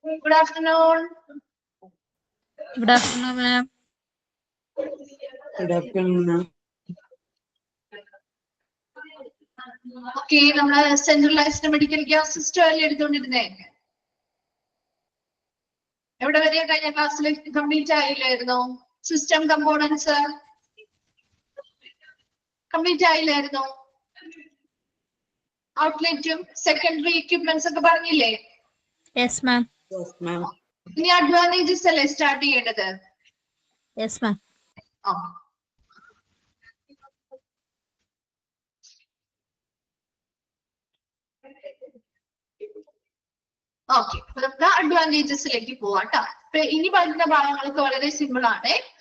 Good afternoon. Good afternoon, ma'am. Good afternoon. Okay, we centralized medical gas system. Complete system components. Complete outlet, secondary equipments. Yes, ma'am. Yes, ma'am. Any advantages start here? Yes, ma'am. Okay, the advantages select simple.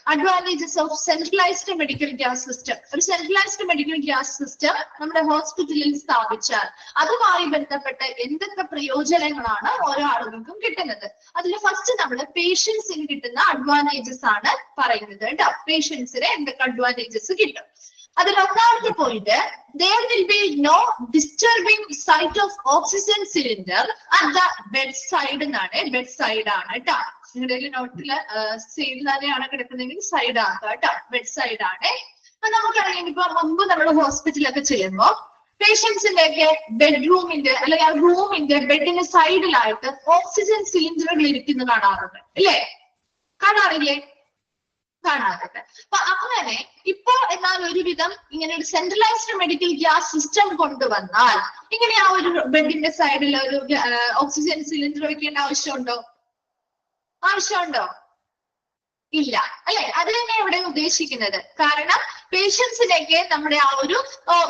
Advantages of centralized medical gas system. A centralized medical gas system, നമ്മുടെ ഹോസ്പിറ്റലിൽ സ്ഥാപിച്ചാൽ അതുമായി ബന്ധപ്പെട്ട എന്തൊക്കെ പ്രയോജനങ്ങളാണ് ഓരോ ആളുകൾക്കും കിട്ടുന്നത്. അതിൽ first നമ്മൾ പേഷ്യൻസിന് കിട്ടുന്ന അഡ്വാൻറ്റേജസ് ആണ് പറയുന്നത് കേട്ടോ. പേഷ്യൻസിന് എന്തൊക്കെ അഡ്വാൻറ്റേജസ് കിട്ടും. അതിൽ ഒന്നാമത്തെ point, there will be no disturbing sight of oxygen cylinder at the bedside എന്നാണ്. bedside ആണ് കേട്ടോ. നിങ്ങളുടെ നോട്ടില് സൈഡിൽ തന്നെയാണ് കിടക്കുന്നതെങ്കിൽ സൈഡ് ആക്കുക കേട്ടോ. bedside ആണ്. അപ്പൊ നമുക്കറിയാം, ഇപ്പൊ മുമ്പ് നമ്മൾ ഹോസ്പിറ്റലൊക്കെ ചെയ്യുമ്പോൾ പേഷ്യൻസിന്റെ ഒക്കെ ബെഡ്റൂമിന്റെ അല്ലെങ്കിൽ ആ റൂമിന്റെ ബെഡിന്റെ സൈഡിലായിട്ട് ഓക്സിജൻ സിലിണ്ടറുകൾ ഇരിക്കുന്നത് കാണാറുണ്ട് അല്ലേ? കാണാറില്ലേ? കാണാറുണ്ട്. അപ്പൊ അങ്ങനെ ഇപ്പോ എന്നാൽ ഒരുവിധം ഇങ്ങനെ ഒരു സെൻട്രലൈസ്ഡ് മെഡിക്കൽ ഗ്യാസ് സിസ്റ്റം കൊണ്ടുവന്നാൽ ഇങ്ങനെ ആ ഒരു ബെഡിന്റെ സൈഡിൽ ഒരു ഓക്സിജൻ സിലിണ്ടർ വെക്കേണ്ട ആവശ്യമുണ്ടോ? ആവശ്യമുണ്ടോ? ഇല്ല അല്ലെ? അത് തന്നെ ഇവിടെ ഉദ്ദേശിക്കുന്നത്. കാരണം പേഷ്യൻസിനൊക്കെ നമ്മുടെ ആ ഒരു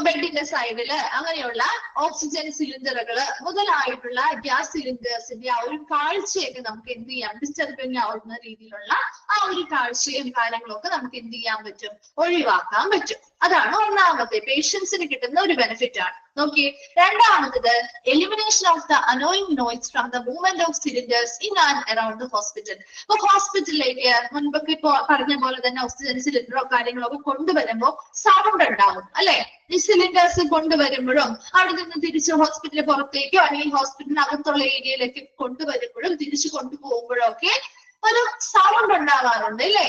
ബെഡിന്റെ സൈഡില് അങ്ങനെയുള്ള ഓക്സിജൻ സിലിണ്ടറുകൾ മുതലായിട്ടുള്ള ഗ്യാസ് സിലിണ്ടേഴ്സിന്റെ ആ ഒരു കാഴ്ചയൊക്കെ നമുക്ക് എന്ത് ചെയ്യാം? ഡിസ്റ്റർബിംഗ് ആവുന്ന രീതിയിലുള്ള ആ ഒരു കാഴ്ചയും കാര്യങ്ങളൊക്കെ നമുക്ക് എന്ത് ചെയ്യാൻ പറ്റും? ഒഴിവാക്കാൻ പറ്റും. അതാണ് ഒന്നാമത്തെ പേഷ്യൻസിന് കിട്ടുന്ന ഒരു ബെനിഫിറ്റ് ആണ്. നോക്കിയേ, രണ്ടാമത്തത് elimination of the annoying noise from the movement of cylinders in and around the hospital. അപ്പൊ ഹോസ്പിറ്റലിലേക്ക് മുൻപൊക്കെ ഇപ്പോ പറഞ്ഞ പോലെ തന്നെ ഓക്സിജൻ സിലിണ്ടറോ കാര്യങ്ങളോ ഒക്കെ കൊണ്ടുവരുമ്പോൾ സൗണ്ട് ഉണ്ടാവും അല്ലെ? ഈ സിലിണ്ടേഴ്സ് കൊണ്ടുവരുമ്പോഴും അവിടെ നിന്ന് തിരിച്ച് ഹോസ്പിറ്റലിന് പുറത്തേക്കോ അല്ലെങ്കിൽ ഹോസ്പിറ്റലിനകത്തുള്ള ഏരിയയിലേക്ക് കൊണ്ടുവരുമ്പോഴും തിരിച്ചു കൊണ്ടുപോകുമ്പോഴും ഒക്കെ ഒരു സൗണ്ട് ഉണ്ടാവാറുണ്ട് അല്ലേ?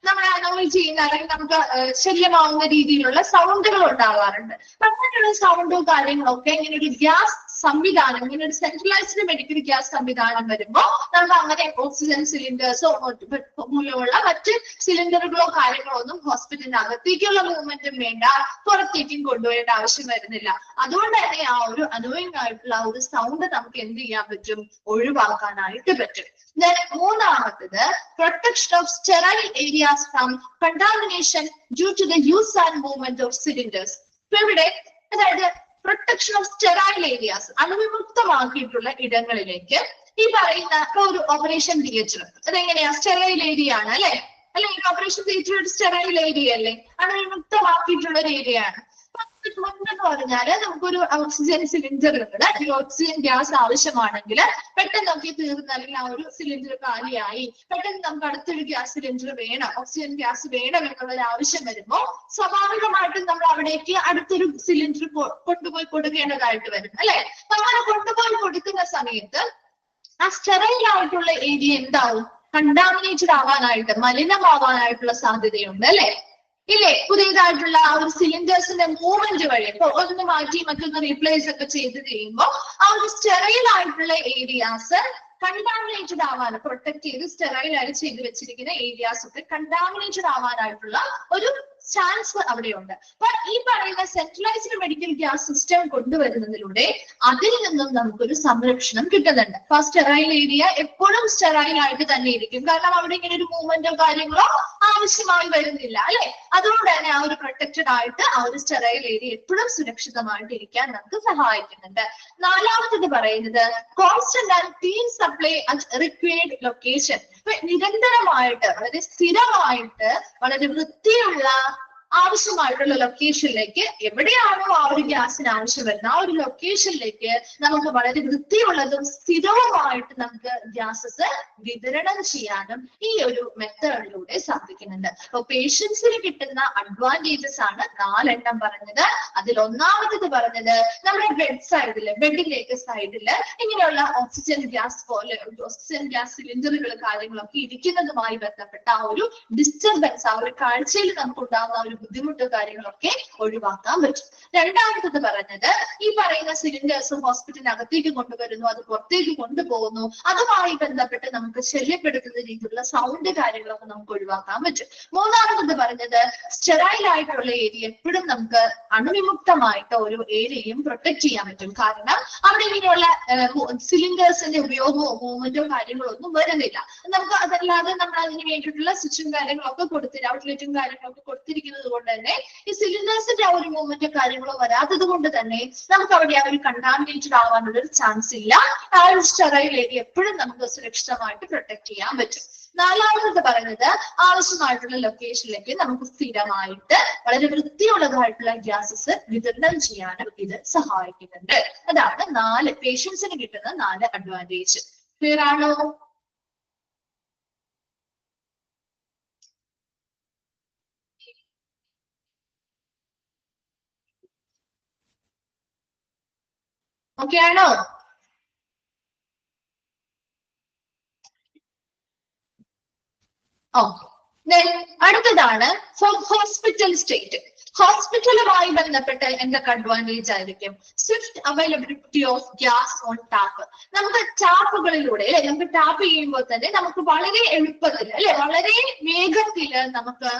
നമ്മളെ അനോയ് ചെയ്യുന്ന അല്ലെങ്കിൽ നമുക്ക് ശല്യമാവുന്ന രീതിയിലുള്ള സൗണ്ടുകൾ ഉണ്ടാവാറുണ്ട്. അങ്ങനെയുള്ള സൗണ്ടോ കാര്യങ്ങളൊക്കെ ഇങ്ങനെ ഒരു ഗ്യാസ് സംവിധാനം, ഇങ്ങനെ ഒരു സെൻട്രലൈസ്ഡ് മെഡിക്കൽ ഗ്യാസ് സംവിധാനം വരുമ്പോൾ നമുക്ക് അങ്ങനെ ഓക്സിജൻ സിലിണ്ടേഴ്സോ മൂലമുള്ള മറ്റ് സിലിണ്ടറുകളോ കാര്യങ്ങളോ ഒന്നും ഹോസ്പിറ്റലിന്റെ അകത്തേക്കുള്ള മൂവ്മെന്റും വേണ്ട, പുറത്തേക്കും കൊണ്ടുപോകേണ്ട ആവശ്യം വരുന്നില്ല. അതുകൊണ്ട് തന്നെ ആ ഒരു അനോയിങ് ആയിട്ടുള്ള ഒരു സൗണ്ട് നമുക്ക് എന്ത് ചെയ്യാൻ പറ്റും? ഒഴിവാക്കാനായിട്ട് പറ്റും. മൂന്നാമത്തത് protection of sterile areas from contamination due to the use and movement of cylinders. ഇപ്പൊ ഇവിടെ അതായത് പ്രൊട്ടക്ഷൻ ഓഫ് സ്റ്റെറൈൽ ഏരിയാസ്, അണുവിമുക്തമാക്കിയിട്ടുള്ള ഇടങ്ങളിലേക്ക് ഈ പറയുന്ന ഒരു ഓപ്പറേഷൻ തിയേറ്റർ അതെങ്ങനെയാ? സ്റ്റെറൈൽ ഏരിയ ആണ് അല്ലെ? അല്ലെങ്കിൽ ഓപ്പറേഷൻ തിയേറ്റർ ഒരു സ്റ്റെറൈൽ ഏരിയ അല്ലേ? അണുവിമുക്തമാക്കിയിട്ടുള്ള ഒരു ഏരിയ ആണ്. മുന്നെന്ന് പറഞ്ഞാല് നമുക്കൊരു ഓക്സിജൻ സിലിണ്ടറുകൾ അല്ലെങ്കിൽ ഓക്സിജൻ ഗ്യാസ് ആവശ്യമാണെങ്കിൽ പെട്ടെന്ന് നമുക്ക് തീർന്ന് അല്ലെങ്കിൽ ആ ഒരു സിലിണ്ടർ കാലിയായി പെട്ടെന്ന് നമുക്ക് അടുത്തൊരു ഗ്യാസ് സിലിണ്ടർ വേണം, ഓക്സിജൻ ഗ്യാസ് വേണം എന്നുള്ളൊരു ആവശ്യം വരുമ്പോൾ സ്വാഭാവികമായിട്ടും നമ്മൾ അവിടേക്ക് അടുത്തൊരു സിലിണ്ടർ കൊണ്ടുപോയി കൊടുക്കേണ്ടതായിട്ട് വരും അല്ലെ? അങ്ങനെ കൊണ്ടുപോയി കൊടുക്കുന്ന സമയത്ത് ആ സ്റ്റെറൈൽ ആയിട്ടുള്ള ഏരിയ എന്താവും? കണ്ടാമിനേറ്റഡ് ആവാനായിട്ട്, മലിനമാവാനായിട്ടുള്ള സാധ്യതയുണ്ട് അല്ലെ? ഇല്ലേ? പുതിയതായിട്ടുള്ള ആ ഒരു സിലിണ്ടേഴ്സിന്റെ മൂവ്മെന്റ് വഴി ഇപ്പൊ ഒന്ന് മാറ്റി മറ്റൊന്ന് റീപ്ലേസ് ഒക്കെ ചെയ്ത് കഴിയുമ്പോൾ ആ ഒരു സ്റ്റെറൈൽ ആയിട്ടുള്ള ഏരിയാസ് കണ്ടാമിനേറ്റഡ് ആവാൻ, പ്രൊട്ടക്ട് ചെയ്ത് സ്റ്റെറൈൽ ആയി ചെയ്ത് വെച്ചിരിക്കുന്ന ഏരിയാസ് ഒക്കെ കണ്ടാമിനേറ്റഡ് ആവാനായിട്ടുള്ള ഒരു ചാൻസ് അവിടെയുണ്ട്. അപ്പൊ ഈ പറയുന്ന സെൻട്രലൈസ്ഡ് മെഡിക്കൽ ഗ്യാസ് സിസ്റ്റം കൊണ്ടുവരുന്നതിലൂടെ അതിൽ നിന്നും നമുക്കൊരു സംരക്ഷണം കിട്ടുന്നുണ്ട്. അപ്പൊ സ്റ്റെറൈൽ ഏരിയ എപ്പോഴും സ്റ്റെറൈൽ ആയിട്ട് തന്നെ ഇരിക്കും. കാരണം അവിടെ ഇങ്ങനെ ഒരു മൂവ്മെന്റോ കാര്യങ്ങളോ ആവശ്യമായി വരുന്നില്ല അല്ലെ? അതുകൊണ്ട് തന്നെ ആ ഒരു പ്രൊട്ടക്റ്റഡ് ആയിട്ട് ആ ഒരു സ്റ്റെറൈൽ ഏരിയ എപ്പോഴും സുരക്ഷിതമായിട്ട് ഇരിക്കാൻ നമുക്ക് സഹായിക്കുന്നുണ്ട്. നാലാമത്തത് പറയുന്നത് constant and clean supply at required location. നിരന്തരമായിട്ട് വളരെ സ്ഥിരമായിട്ട് വളരെ വൃത്തിയുള്ള ആവശ്യമായിട്ടുള്ള ലൊക്കേഷനിലേക്ക് എവിടെയാണോ ആ ഒരു ഗ്യാസിന് ആവശ്യം വരുന്നത് ആ ഒരു ലൊക്കേഷനിലേക്ക് നമുക്ക് വളരെ വൃത്തിയുള്ളതും സ്ഥിരവുമായിട്ട് നമുക്ക് ഗ്യാസസ് വിതരണം ചെയ്യാനും ഈ ഒരു മെത്തേഡിലൂടെ സാധിക്കുന്നുണ്ട്. അപ്പൊ പേഷ്യൻസിന് കിട്ടുന്ന അഡ്വാൻറ്റേജസ് ആണ് 4 പറഞ്ഞത്. അതിൽ ഒന്നാമത്തത് പറഞ്ഞത് നമ്മുടെ ബെഡിലേക്ക് സൈഡില് ഇങ്ങനെയുള്ള ഓക്സിജൻ ഗ്യാസ് പോലെ ഓക്സിജൻ ഗ്യാസ് സിലിണ്ടറുകൾ കാര്യങ്ങളൊക്കെ ഇരിക്കുന്നതുമായി ബന്ധപ്പെട്ട ആ ഒരു ഡിസ്റ്റർബൻസ്, ആ ഒരു കാഴ്ചയിൽ നമുക്ക് ഉണ്ടാകുന്ന ഒരു ബുദ്ധിമുട്ട് കാര്യങ്ങളൊക്കെ ഒഴിവാക്കാൻ പറ്റും. രണ്ടാമത്തത് പറഞ്ഞത് ഈ പറയുന്ന സിലിണ്ടേഴ്സ് ഹോസ്പിറ്റലിനകത്തേക്ക് കൊണ്ടുവരുന്നു, അത് പുറത്തേക്ക് കൊണ്ടുപോകുന്നു, അതുമായി ബന്ധപ്പെട്ട് നമുക്ക് ശല്യപ്പെടുത്തുന്ന രീതിയിലുള്ള സൗണ്ട് കാര്യങ്ങളൊക്കെ നമുക്ക് ഒഴിവാക്കാൻ പറ്റും. മൂന്നാമത്തത് പറഞ്ഞത് സ്റ്റെറൈൽ ആയിട്ടുള്ള ഏരിയ എപ്പോഴും നമുക്ക് അണുവിമുക്തമായിട്ട് ഒരു ഏരിയയും പ്രൊട്ടക്ട് ചെയ്യാൻ പറ്റും. കാരണം അവിടെ ഇങ്ങനെയുള്ള സിലിണ്ടേഴ്സിന്റെ ഉപയോഗമോ മൂവ്മെന്റോ കാര്യങ്ങളോ ഒന്നും വരുന്നില്ല. നമുക്ക് അതല്ലാതെ നമ്മൾ അതിന് വേണ്ടിയിട്ടുള്ള സ്വിച്ചും കാര്യങ്ങളൊക്കെ ഔട്ട്ലെറ്റും കാര്യങ്ങളൊക്കെ കൊടുത്തിരിക്കുന്നത് കൊണ്ട് തന്നെ ഈ സിലിണ്ടേഴ്സിന്റെ ആ ഒരു മൂവ്മെന്റോ കാര്യങ്ങളോ വരാത്തത് കൊണ്ട് തന്നെ നമുക്ക് അവിടെ ആ ഒരു കണ്ടാമിനേറ്റഡ് ആവാനുള്ള ഒരു ചാൻസ് ഇല്ല. ആ ഒരു സ്റ്റെറൈൽ ഏരിയ എപ്പോഴും നമുക്ക് സുരക്ഷിതമായിട്ട് പ്രൊട്ടക്ട് ചെയ്യാൻ പറ്റും. നാലാമത് പറയുന്നത് ആവശ്യമായിട്ടുള്ള ലൊക്കേഷനിലേക്ക് നമുക്ക് സ്ഥിരമായിട്ട് വളരെ വൃത്തിയുള്ളതായിട്ടുള്ള ഗ്യാസസ് വിതരണം ചെയ്യാനും ഇത് സഹായിക്കുന്നുണ്ട്. അതാണ് 4 പേഷ്യൻസിന് കിട്ടുന്ന 4 അഡ്വാൻറ്റേജ്. ക്ലിയർ ആണോ? ഓക്കെ ആണോ? അടുത്തതാണ് ഫോർ ഹോസ്പിറ്റൽ സ്റ്റേറ്റ്. ഹോസ്പിറ്റലുമായി ബന്ധപ്പെട്ട് എന്തൊക്കെ അഡ്വാൻറ്റേജ് ആയിരിക്കും? Swift availability of gas on tap. നമുക്ക് ടാപ്പുകളിലൂടെ അല്ലെ, നമുക്ക് ടാപ്പ് ചെയ്യുമ്പോൾ തന്നെ നമുക്ക് വളരെ എളുപ്പത്തിൽ അല്ലെ, വളരെ വേഗത്തില് നമുക്ക്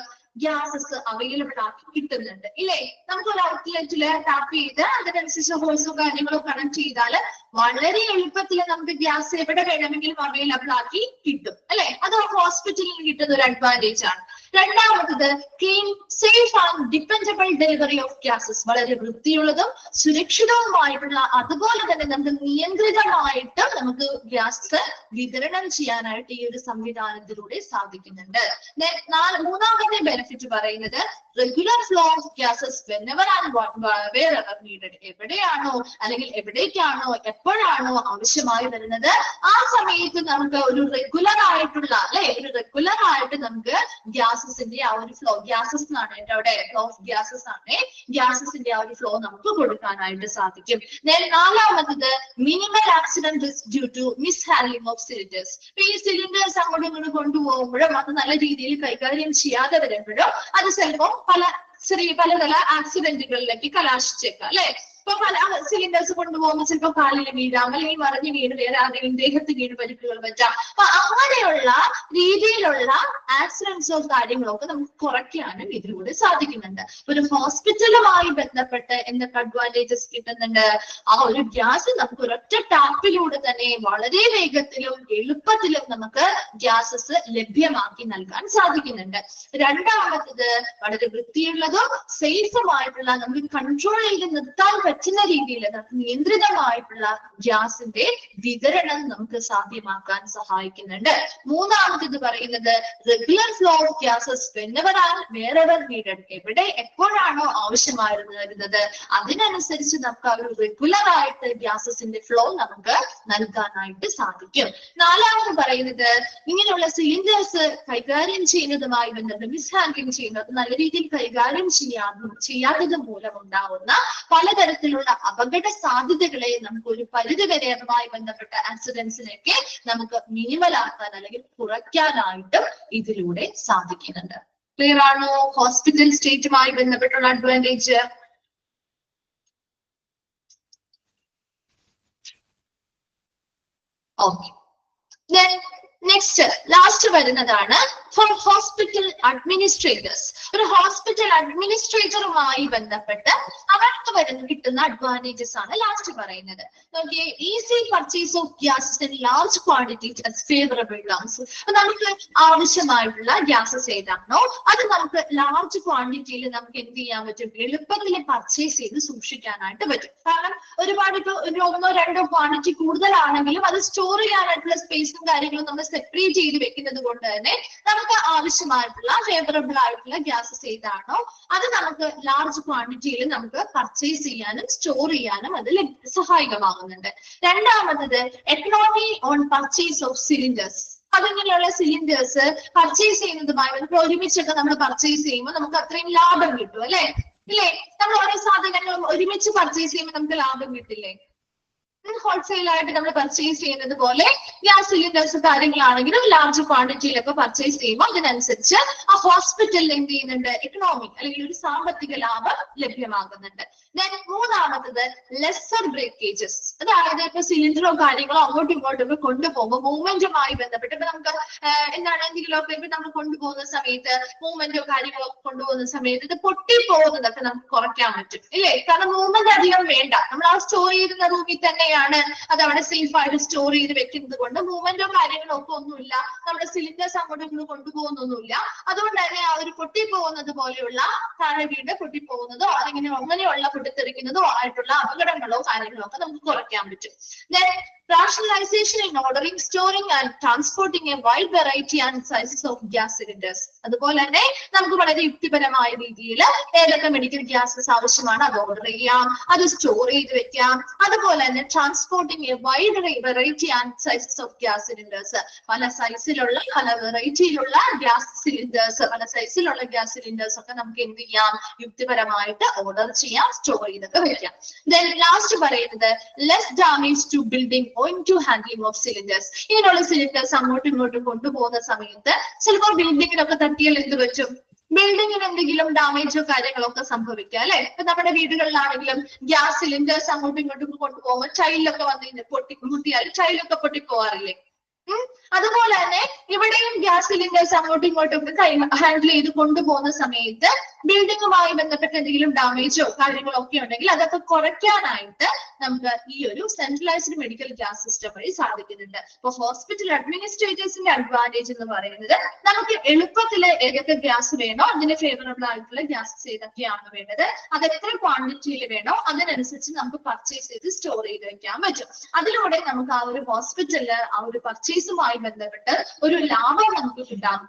ഗ്യാസസ് അവൈലബിൾ ആക്കി കിട്ടുന്നുണ്ട് ഇല്ലേ? നമുക്ക് ഒരു ഔട്ട്ലെറ്റില് ടാപ്പ് ചെയ്ത് അതിനനുസരിച്ച് ഹോൾസോ കാര്യങ്ങളോ കണക്ട് ചെയ്താൽ വളരെ എളുപ്പത്തിൽ നമുക്ക് ഗ്യാസ് എവിടെ വേണമെങ്കിലും അവൈലബിൾ ആക്കി കിട്ടും അല്ലെ? അത് ഹോസ്പിറ്റലിൽ കിട്ടുന്ന ഒരു അഡ്വാൻറ്റേജ് ആണ്. രണ്ടാമത്തത് clean, safe and dependable delivery of gases. വളരെ വൃത്തിയുള്ളതും സുരക്ഷിതവുമായിട്ടുള്ള, അതുപോലെ തന്നെ നമുക്ക് നിയന്ത്രിതമായിട്ട് നമുക്ക് ഗ്യാസ് വിതരണം ചെയ്യാനായിട്ട് ഈ ഒരു സംവിധാനത്തിലൂടെ സാധിക്കുന്നുണ്ട്. മൂന്നാമത്തെ ബെനിഫിറ്റ് പറയുന്നത് regular flow of gases whenever and wherever needed. എവിടെയാണോ അല്ലെങ്കിൽ എവിടേക്കാണോ എപ്പോഴാണോ ആവശ്യമായി വരുന്നത് ആ സമയത്ത് നമുക്ക് ഒരു റെഗുലർ ആയിട്ടുള്ള അല്ലെ, ഒരു റെഗുലർ ആയിട്ട് നമുക്ക് ഗ്യാസസിന്റെ ആ ഒരു ഫ്ലോ, ഗ്യാസസ് ആണ് എന്റെ അവിടെ ഫ്ലോ ഓഫ് ഗ്യാസസ് ആണ്, ഗ്യാസസിന്റെ ആ ഒരു ഫ്ലോ നമുക്ക് കൊടുക്കാനായിട്ട് സാധിക്കും. നാലാമത്തത് minimal accident risk due to mishandling of cylinders. ഈ സിലിണ്ടേഴ്സ് അങ്ങോട്ടും ഇങ്ങോട്ടും കൊണ്ടുപോകുമ്പോഴും അത് നല്ല രീതിയിൽ കൈകാര്യം ചെയ്യാതെ വരുമ്പോഴും അത് ചിലപ്പോൾ പല ആക്സിഡന്റുകളിലേക്ക് കലാശിച്ചേക്കാം അല്ലെ? ഇപ്പൊ പല സിലിണ്ടേഴ്സ് കൊണ്ടുപോകുമ്പോൾ ചിലപ്പോൾ കാലിൽ വീഴാം, അല്ലെങ്കിൽ മറിഞ്ഞു വീണ് വേറെ ആരെങ്കിലും ദേഹത്ത് വീണ് പരിക്കുകൾ പറ്റാം. അപ്പൊ അങ്ങനെയുള്ള രീതിയിലുള്ള ആക്സിഡന്റ്സോ കാര്യങ്ങളൊക്കെ നമുക്ക് കുറയ്ക്കാനും ഇതിലൂടെ സാധിക്കുന്നുണ്ട്. ഒരു ഹോസ്പിറ്റലുമായി ബന്ധപ്പെട്ട് എന്തൊക്കെ അഡ്വാൻറ്റേജസ് കിട്ടുന്നുണ്ട്? ആ ഒരു ഗ്യാസ് നമുക്ക് ഒരൊറ്റ ടാപ്പിലൂടെ തന്നെ വളരെ വേഗത്തിലും എളുപ്പത്തിലും നമുക്ക് ഗ്യാസസ് ലഭ്യമാക്കി നൽകാൻ സാധിക്കുന്നുണ്ട്. രണ്ടാമത്തത് വളരെ വൃത്തിയുള്ളതും സേഫുമായിട്ടുള്ള, നമുക്ക് കൺട്രോൾ ചെയ്ത് നിർത്താൻ പറ്റുന്ന രീതിയിൽ നിയന്ത്രിതമായിട്ടുള്ള ഗ്യാസിന്റെ വിതരണം നമുക്ക് സാധ്യമാക്കാൻ സഹായിക്കുന്നുണ്ട്. മൂന്നാമത്തേത് പറയുന്നത് regular flow of gases whenever and wherever needed. എവിടെ എപ്പോഴാണോ ആവശ്യമായി വരുന്നത് അതിനനുസരിച്ച് നമുക്ക് ആ ഒരു റെഗുലർ ആയിട്ട് ഗ്യാസസിന്റെ ഫ്ലോ നമുക്ക് നൽകാനായിട്ട് സാധിക്കും. നാലാമത് പറയുന്നത് ഇങ്ങനെയുള്ള സിലിണ്ടേഴ്സ് കൈകാര്യം ചെയ്യുന്നതുമായി ബന്ധപ്പെട്ട് മിസ്ഹാൻഡ്ലിംഗ് ചെയ്യുന്നത്, നല്ല രീതിയിൽ കൈകാര്യം ചെയ്യാത്തത് മൂലമുണ്ടാവുന്ന പലതരത്തിലുള്ള അപകട സാധ്യതകളെ നമുക്ക് ഒരു പരിധിവരെ അതുമായി ബന്ധപ്പെട്ട ആക്സിഡന്റ്സിനൊക്കെ നമുക്ക് മിനിമലാക്കാൻ അല്ലെങ്കിൽ കുറയ്ക്കാനായിട്ടും ഇതിലൂടെ സാധിക്കുന്നുണ്ട്. ക്ലിയർ ആണോ? ഹോസ്പിറ്റൽ സ്റ്റേറ്റുമായി ബന്ധപ്പെട്ടുള്ള അഡ്വാൻറ്റേജ്. ഓക്കെ, നെക്സ്റ്റ് ലാസ്റ്റ് വരുന്നതാണ് ഫോർ ഹോസ്പിറ്റൽ അഡ്മിനിസ്ട്രേറ്റേഴ്സ്. ഒരു ഹോസ്പിറ്റൽ അഡ്മിനിസ്ട്രേറ്ററുമായി ബന്ധപ്പെട്ട് അവർക്ക് കിട്ടുന്ന അഡ്വാൻറ്റേജസ് ആണ് ലാസ്റ്റ് പറയുന്നത്. നോക്കിയേ, easy purchase of gases in large quantities at favourable terms. അപ്പൊ നമുക്ക് ആവശ്യമായിട്ടുള്ള ഗ്യാസസ് ഏതാണോ അത് നമുക്ക് ലാർജ് ക്വാണ്ടിറ്റിയിൽ നമുക്ക് എന്ത് ചെയ്യാൻ പറ്റും? എളുപ്പത്തിൽ പർച്ചേസ് ചെയ്ത് സൂക്ഷിക്കാനായിട്ട് പറ്റും. കാരണം ഒരുപാട് ഇപ്പൊ ഒരു 1-2 ക്വാണ്ടിറ്റി കൂടുതലാണെങ്കിലും അത് സ്റ്റോർ ചെയ്യാനായിട്ടുള്ള സ്പേസും കാര്യങ്ങളും നമ്മൾ സെപ്പറേറ്റ് ചെയ്ത് വെക്കുന്നത് കൊണ്ട് തന്നെ നമുക്ക് നമുക്ക് ആവശ്യമായിട്ടുള്ള ഫേവറബിൾ ആയിട്ടുള്ള ഗ്യാസസ് ഏതാണോ അത് നമുക്ക് ലാർജ് ക്വാണ്ടിറ്റിയിൽ നമുക്ക് പർച്ചേസ് ചെയ്യാനും സ്റ്റോർ ചെയ്യാനും അതിൽ സഹായകമാകുന്നുണ്ട്. രണ്ടാമത്തത് economy on purchase of cylinders. അതിങ്ങനെയുള്ള സിലിണ്ടേഴ്സ് പർച്ചേസ് ചെയ്യുന്നതുമായി നമുക്ക് ഒരുമിച്ചൊക്കെ നമ്മൾ പർച്ചേസ് ചെയ്യുമ്പോൾ നമുക്ക് അത്രയും ലാഭം കിട്ടും അല്ലെ? ഇല്ലേ? നമ്മൾ ഓരോ സാധനങ്ങളും ഒരുമിച്ച് പർച്ചേസ് ചെയ്യുമ്പോൾ നമുക്ക് ലാഭം കിട്ടില്ലേ? ഹോൾസെയിൽ ആയിട്ട് നമ്മൾ പർച്ചേസ് ചെയ്യുന്നത് പോലെ ഗ്യാസ് സിലിണ്ടേഴ്സ് കാര്യങ്ങളാണെങ്കിലും ലാർജ് ക്വാണ്ടിറ്റിയിലൊക്കെ പർച്ചേസ് ചെയ്യുമ്പോൾ അതിനനുസരിച്ച് ആ ഹോസ്പിറ്റലിൽ എന്ത് ചെയ്യുന്നുണ്ട്? എക്കണോമിക് അല്ലെങ്കിൽ ഒരു സാമ്പത്തിക ലാഭം ലഭ്യമാകുന്നുണ്ട്. മൂന്നാമത്തത് ലെസർ ബ്രേക്കേജസ്. അതായത് ഇപ്പൊ സിലിണ്ടറോ കാര്യങ്ങളോ അങ്ങോട്ടും ഇങ്ങോട്ടും ഒക്കെ കൊണ്ടുപോകുമ്പോൾ മൂവ്മെന്റുമായി ബന്ധപ്പെട്ട് ഇപ്പൊ നമുക്ക് എന്താണ് എന്തെങ്കിലുമൊക്കെ ഇപ്പൊ നമ്മൾ കൊണ്ടുപോകുന്ന സമയത്ത് മൂവ്മെന്റോ കാര്യങ്ങളോ കൊണ്ടുപോകുന്ന സമയത്ത് ഇത് പൊട്ടിപ്പോകുന്നതൊക്കെ നമുക്ക് കുറയ്ക്കാൻ പറ്റും ഇല്ലേ? കാരണം മൂവ്മെന്റ് അധികം വേണ്ട, നമ്മൾ ആ സ്റ്റോർ ചെയ്യുന്ന റൂമിൽ തന്നെയാണ് അത് അവിടെ സേഫ് ആയിട്ട് സ്റ്റോർ ചെയ്ത് വെക്കുന്നത് കൊണ്ട് മൂവ്മെന്റോ കാര്യങ്ങളോ ഒക്കെ ഒന്നുമില്ല, നമ്മുടെ സിലിണ്ടേഴ്സ് അങ്ങോട്ടും ഇങ്ങോട്ടും കൊണ്ടുപോകുന്നൊന്നുമില്ല. അതുകൊണ്ട് തന്നെ ആ ഒരു പൊട്ടിപ്പോകുന്നത് പോലെയുള്ള താഴെ വീട് പൊട്ടിപ്പോകുന്നതോ അല്ലെങ്കിൽ അങ്ങനെയുള്ള പൊട്ടിത്തെറിക്കുന്നതോ ആയിട്ടുള്ള അപകടങ്ങളോ കാര്യങ്ങളോ ഒക്കെ നമുക്ക് കുറയ്ക്കാൻ പറ്റും. Then rationalization in ordering, storing and transporting a wide variety and sizes of gas cylinders. അതുപോലെ തന്നെ നമുക്ക് വളരെ യുക്തിപരമായ രീതിയിൽ ഏതൊക്കെ മെഡിക്കൽ ഗ്യാസസ് ആവശ്യമാണ് അത് ഓർഡർ ചെയ്യാം, അത് സ്റ്റോർ ചെയ്ത് വെക്കാം. അതുപോലെ തന്നെ transporting A wide variety and sizes of gas cylinders. പല സൈസിലുള്ള പല വെറൈറ്റിയിലുള്ള ഗ്യാസ് സിലിണ്ടേഴ്സ് ഒക്കെ നമുക്ക് എന്ത് ചെയ്യാം? യുക്തിപരമായിട്ട് ഓർഡർ ചെയ്യാം, സ്റ്റോർ ചെയ്തൊക്കെ വെക്കാം. Then ലാസ്റ്റ് പറയുന്നത് less damage to building owing to handling of cylinders. ഇങ്ങനെയുള്ള സിലിണ്ടേഴ്സ് അങ്ങോട്ടും ഇങ്ങോട്ടും കൊണ്ടുപോകുന്ന സമയത്ത് ചിലപ്പോൾ ബിൽഡിങ്ങിലൊക്കെ തട്ടിയാൽ എന്ത് പറ്റും? ബിൽഡിങ്ങിന് എന്തെങ്കിലും ഡാമേജോ കാര്യങ്ങളോ ഒക്കെ സംഭവിക്കാം അല്ലെ? ഇപ്പൊ നമ്മുടെ വീടുകളിലാണെങ്കിലും ഗ്യാസ് സിലിണ്ടേഴ്സ് അങ്ങോട്ടും ഇങ്ങോട്ടും കൊണ്ടുപോകുമ്പോൾ ടൈലൊക്കെ വന്ന് പൊട്ടിയാൽ ടൈലൊക്കെ പൊട്ടിപ്പോവാറില്ലേ? അതുപോലെ തന്നെ ഇവിടെയും ഗ്യാസ് സിലിണ്ടേഴ്സ് അങ്ങോട്ടും ഇങ്ങോട്ടും ഹാൻഡിൽ ചെയ്ത് കൊണ്ടുപോകുന്ന സമയത്ത് ബിൽഡിങ്ങുമായി ബന്ധപ്പെട്ട എന്തെങ്കിലും ഡാമേജോ കാര്യങ്ങളോ ഒക്കെ ഉണ്ടെങ്കിൽ അതൊക്കെ കുറയ്ക്കാനായിട്ട് നമുക്ക് ഈ ഒരു സെൻട്രലൈസ്ഡ് മെഡിക്കൽ ഗ്യാസ് സിസ്റ്റം വഴി സാധിക്കുന്നുണ്ട്. ഇപ്പൊ ഹോസ്പിറ്റൽ അഡ്മിനിസ്ട്രേറ്റേഴ്സിന്റെ അഡ്വാൻറ്റേജ് എന്ന് പറയുന്നത് നമുക്ക് എളുപ്പത്തിൽ ഏതൊക്കെ ഗ്യാസ് വേണോ അതിന് ഫേവറബിൾ ആയിട്ടുള്ള ഗ്യാസസ് ഏതൊക്കെയാണ് വേണ്ടത്, അത് എത്ര ക്വാണ്ടിറ്റിയിൽ വേണോ അതിനനുസരിച്ച് നമുക്ക് പർച്ചേസ് ചെയ്ത് സ്റ്റോർ ചെയ്ത് വെക്കാൻ പറ്റും. അതിലൂടെ നമുക്ക് ആ ഒരു ഹോസ്പിറ്റലില് ആ ഒരു പർച്ചേസുമായി ബന്ധപ്പെട്ട് ഒരു ലാഭം നമുക്ക്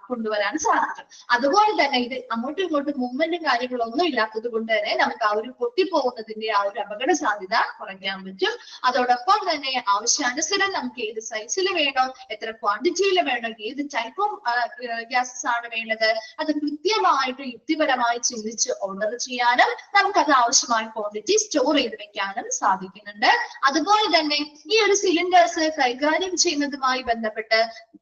കൊണ്ടുവരാൻ സാധിക്കും. അതുപോലെ തന്നെ ഇത് അങ്ങോട്ടും ഇങ്ങോട്ടും മൂവ്മെന്റും കാര്യങ്ങളൊന്നും ഇല്ലാത്തത് കൊണ്ട് തന്നെ നമുക്ക് ആ ഒരു പൊട്ടിപ്പോകുന്നതിന്റെ ആ ഒരു അപകട സാധ്യത കുറയ്ക്കാൻ പറ്റും. അതോടൊപ്പം തന്നെ ആവശ്യാനുസരണം നമുക്ക് ഏത് സൈസിൽ വേണോ, എത്ര ക്വാണ്ടിറ്റിയിൽ വേണോ, ഏത് ടൈപ്പ് ഓഫ് ഗ്യാസസ് ആണ് വേണ്ടത് അത് കൃത്യമായിട്ട് യുക്തിപരമായി ചിന്തിച്ച് ഓർഡർ ചെയ്യാനും നമുക്കത് ആവശ്യമായ ക്വാണ്ടിറ്റി സ്റ്റോർ ചെയ്ത് വെക്കാനും സാധിക്കുന്നുണ്ട്. അതുപോലെ തന്നെ ഈ ഒരു സിലിണ്ടേഴ്സ് കൈകാര്യം ചെയ്യുന്നതുമായി ബന്ധപ്പെട്ട്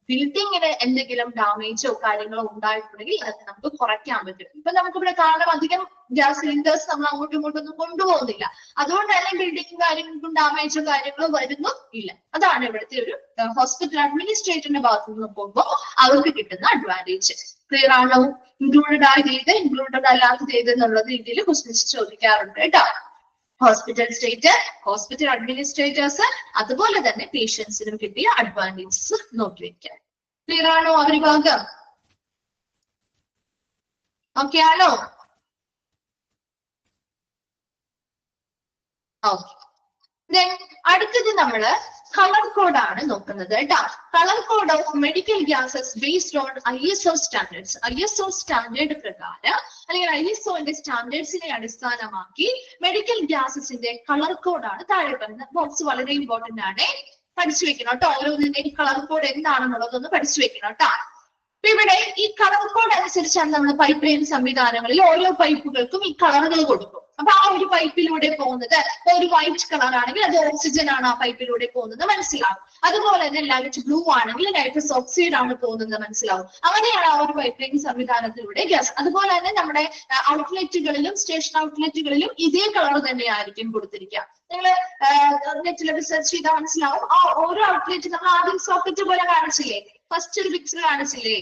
ബിൽഡിങ്ങിന് എന്തെങ്കിലും ഡാമേജോ കാര്യങ്ങളോ ഉണ്ടായിട്ടുണ്ടെങ്കിൽ അത് നമുക്ക് കുറയ്ക്കാൻ പറ്റും. ഇപ്പൊ നമുക്കിവിടെ കാരണം അധികം ഗ്യാസ് സിലിണ്ടേഴ്സ് നമ്മൾ അങ്ങോട്ടും ഇങ്ങോട്ടും ഒന്നും കൊണ്ടുപോകുന്നില്ല, അതുകൊണ്ട് തന്നെ ബിൽഡിംഗ് കാര്യങ്ങൾക്കും ഡാമേജോ കാര്യങ്ങളോ വരുന്നു ഇല്ല. അതാണ് ഇവിടുത്തെ ഒരു ഹോസ്പിറ്റൽ അഡ്മിനിസ്ട്രേറ്ററിന്റെ ഭാഗത്ത് നിന്ന് പോകുമ്പോൾ അവർക്ക് കിട്ടുന്ന അഡ്വാൻറ്റേജ്. ക്ലിയർ ആണോ? ഇൻക്ലൂഡഡ് ആയത് ഇൻക്ലൂഡഡ് അല്ലാത്തത് ഏതെന്നുള്ള രീതിയിൽ ക്വസ്റ്റ്യൻസ് ചോദിക്കാറുണ്ട് കേട്ടോ. ഹോസ്പിറ്റൽ സ്റ്റേറ്റ്, ഹോസ്പിറ്റൽ അഡ്മിനിസ്ട്രേറ്റേഴ്സ്, അതുപോലെ തന്നെ പേഷ്യൻസിനും കിട്ടിയ അഡ്വാൻറ്റേജസ് നോക്കി വെക്കാം. ക്ലിയർ ആണോ ആ ഒരു ഭാഗം? ഓക്കെ ആണോ? ഓക്കെ. അടുത്തത് നമ്മള് കളർ കോഡ് ആണ് നോക്കുന്നത് കേട്ടോ. Colour code of medical gases based on ISO standards. ISO standard പ്രകാരം അല്ലെങ്കിൽ ISOന്റെ സ്റ്റാൻഡേർഡ്സിനെ അടിസ്ഥാനമാക്കി മെഡിക്കൽ ഗ്യാസസിന്റെ കളർ കോഡാണ് താഴെ പറയുന്നത്. ബോക്സ് വളരെ ഇമ്പോർട്ടന്റ് ആണ്, പഠിച്ചു വെക്കണം കേട്ടോ. ഓരോന്നിന്റെയും കളർ കോഡ് എന്താണെന്നുള്ളതൊന്ന് പഠിച്ചു വെക്കണം കേട്ടോ. അപ്പൊ ഇവിടെ ഈ കളർ കോഡ് അനുസരിച്ചാണ് നമ്മൾ പൈപ്പ് ലൈൻ സംവിധാനങ്ങളിൽ ഓരോ പൈപ്പുകൾക്കും ഈ കളറുകൾ കൊടുക്കും. അപ്പൊ ആ ഒരു പൈപ്പിലൂടെ പോകുന്നത് ഒരു വൈറ്റ് കളർ ആണെങ്കിൽ അത് ഓക്സിജൻ ആണ് ആ പൈപ്പിലൂടെ പോകുന്നത് മനസ്സിലാവും. അതുപോലെ തന്നെ ലൈറ്റ് ബ്ലൂ ആണെങ്കിൽ നൈട്രസ് ഓക്സൈഡ് ആണ് പോകുന്നത് മനസ്സിലാവും. അങ്ങനെയാണ് ആ ഒരു പൈപ്പ് ലൈൻ സംവിധാനത്തിലൂടെ ഗ്യാസ്. അതുപോലെ തന്നെ നമ്മുടെ ഔട്ട്ലെറ്റുകളിലും സ്റ്റേഷൻ ഔട്ട്ലെറ്റുകളിലും ഇതേ കളർ തന്നെയായിരിക്കും കൊടുത്തിരിക്കുക. നിങ്ങൾ നെറ്റിൽ റിസർച്ച് ചെയ്താൽ മനസ്സിലാവും. ആ ഓരോ ഔട്ട്ലെറ്റ് നമ്മൾ ആദ്യം സോക്കറ്റ് പോലെ കാണിച്ചില്ലേ, ഫസ്റ്റ് ഒരു പിക്ചർ കാണിച്ചില്ലേ,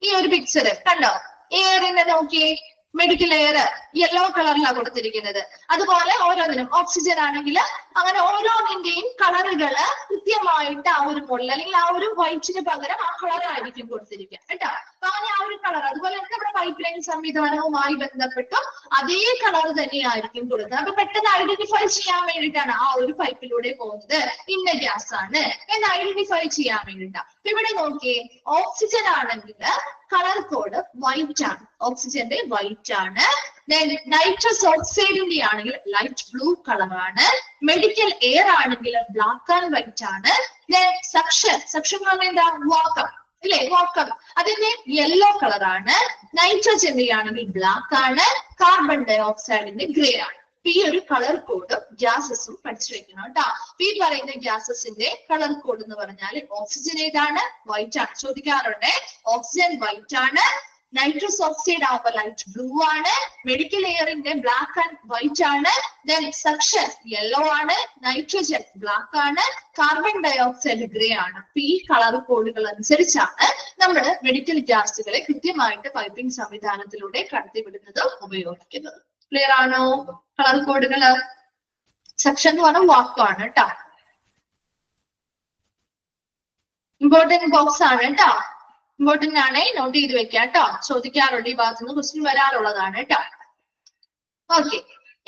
ഈ ഒരു പിക്ചർ കണ്ടോ? എയറിനെ നോക്കിയേ, മെഡിക്കൽ എയർ യെല്ലോ കളറിലാണ് കൊടുത്തിരിക്കുന്നത്. അതുപോലെ ഓരോന്നിനും ഓക്സിജൻ ആണെങ്കിൽ അങ്ങനെ ഓരോന്നിന്റെയും കളറുകള് കൃത്യമായിട്ട് ആ ഒരു മോഡൽ അല്ലെങ്കിൽ ആ ഒരു വൈറ്റിന് പകരം ആ കളർ ആയിരിക്കും കൊടുത്തിരിക്കുക കേട്ടോ. അപ്പൊ അങ്ങനെ ആ ഒരു കളർ. അതുപോലെ തന്നെ നമ്മുടെ പൈപ്പ് ലൈൻ സംവിധാനവുമായി ബന്ധപ്പെട്ടും അതേ കളർ തന്നെയായിരിക്കും കൊടുക്കുന്നത്. അപ്പൊ പെട്ടെന്ന് ഐഡന്റിഫൈ ചെയ്യാൻ വേണ്ടിയിട്ടാണ് ആ ഒരു പൈപ്പിലൂടെ പോകുന്നത് ഇന്ന ഗ്യാസ് ആണ് എന്ന് ഐഡന്റിഫൈ ചെയ്യാൻ വേണ്ടിയിട്ടാണ്. ഇവിടെ നോക്കിയേ, ഓക്സിജൻ ആണെങ്കിൽ കളർ കോഡ് വൈറ്റ് ആണ്, ഓക്സിജന്റെ വൈറ്റ് ആണ്. നൈട്രസ് ഓക്സൈഡിന്റെ ആണെങ്കിൽ ലൈറ്റ് ബ്ലൂ കളറാണ്. മെഡിക്കൽ എയർ ആണെങ്കിൽ ബ്ലാക്ക് ആൻഡ് വൈറ്റ് ആണ്. സക്ഷൻ എന്ന് പറഞ്ഞാൽ എന്താ, വാക്കം അല്ലെ, വാക്കം അതിന്റെ യെല്ലോ കളറാണ്. നൈട്രജന്റെ ആണെങ്കിൽ ബ്ലാക്ക് ആണ്. കാർബൺ ഡൈ ഓക്സൈഡിന്റെ ഗ്രേ ആണ്. ഈ ഒരു കളർ കോഡും ഗ്യാസസും പഠിച്ചു വെക്കണം കേട്ടോ. ഈ പറയുന്ന ഗ്യാസസിന്റെ കളർ കോഡ് എന്ന് പറഞ്ഞാൽ ഓക്സിജൻ ഏതാണ്, വൈറ്റ് ആണ്, ചോദിക്കാറുണ്ട്. ഓക്സിജൻ വൈറ്റ് ആണ്. നൈട്രസ് ഓക്സൈഡ് ആവുമ്പോൾ ലൈറ്റ് ബ്ലൂ ആണ്. മെഡിക്കൽ എയറിന്റെ ബ്ലാക്ക് ആൻഡ് വൈറ്റ് ആണ്. ദെൻ സക്ഷൻ യെല്ലോ ആണ്. നൈട്രജൻ ബ്ലാക്ക് ആണ്. കാർബൺ ഡൈ ഓക്സൈഡ് ഗ്രേ ആണ്. ഈ കളർ കോഡുകൾ അനുസരിച്ചാണ് നമ്മൾ മെഡിക്കൽ ഗ്യാസുകളെ കൃത്യമായിട്ട് പൈപ്പിംഗ് സംവിധാനത്തിലൂടെ കടത്തിവിടുന്നതും ഉപയോഗിക്കുന്നത്. ക്ലിയർ ആണോ? കളർ കോഡുകള് സെക്ഷൻ എന്ന് പറഞ്ഞാൽ വാക്കാണ് കേട്ടോ. ഇമ്പോർട്ടന്റ് ബോക്സ് ആണ് കേട്ടോ, ഇമ്പോർട്ടന്റ് ആണ്, നോട്ട് ചെയ്ത് വെക്കാം കേട്ടോ. ചോദിക്കാറുണ്ട്, ഈ ഭാഗത്ത് നിന്ന് ക്വസ്റ്റ്യൻ വരാറുള്ളതാണ് കേട്ടോ. ഓക്കെ,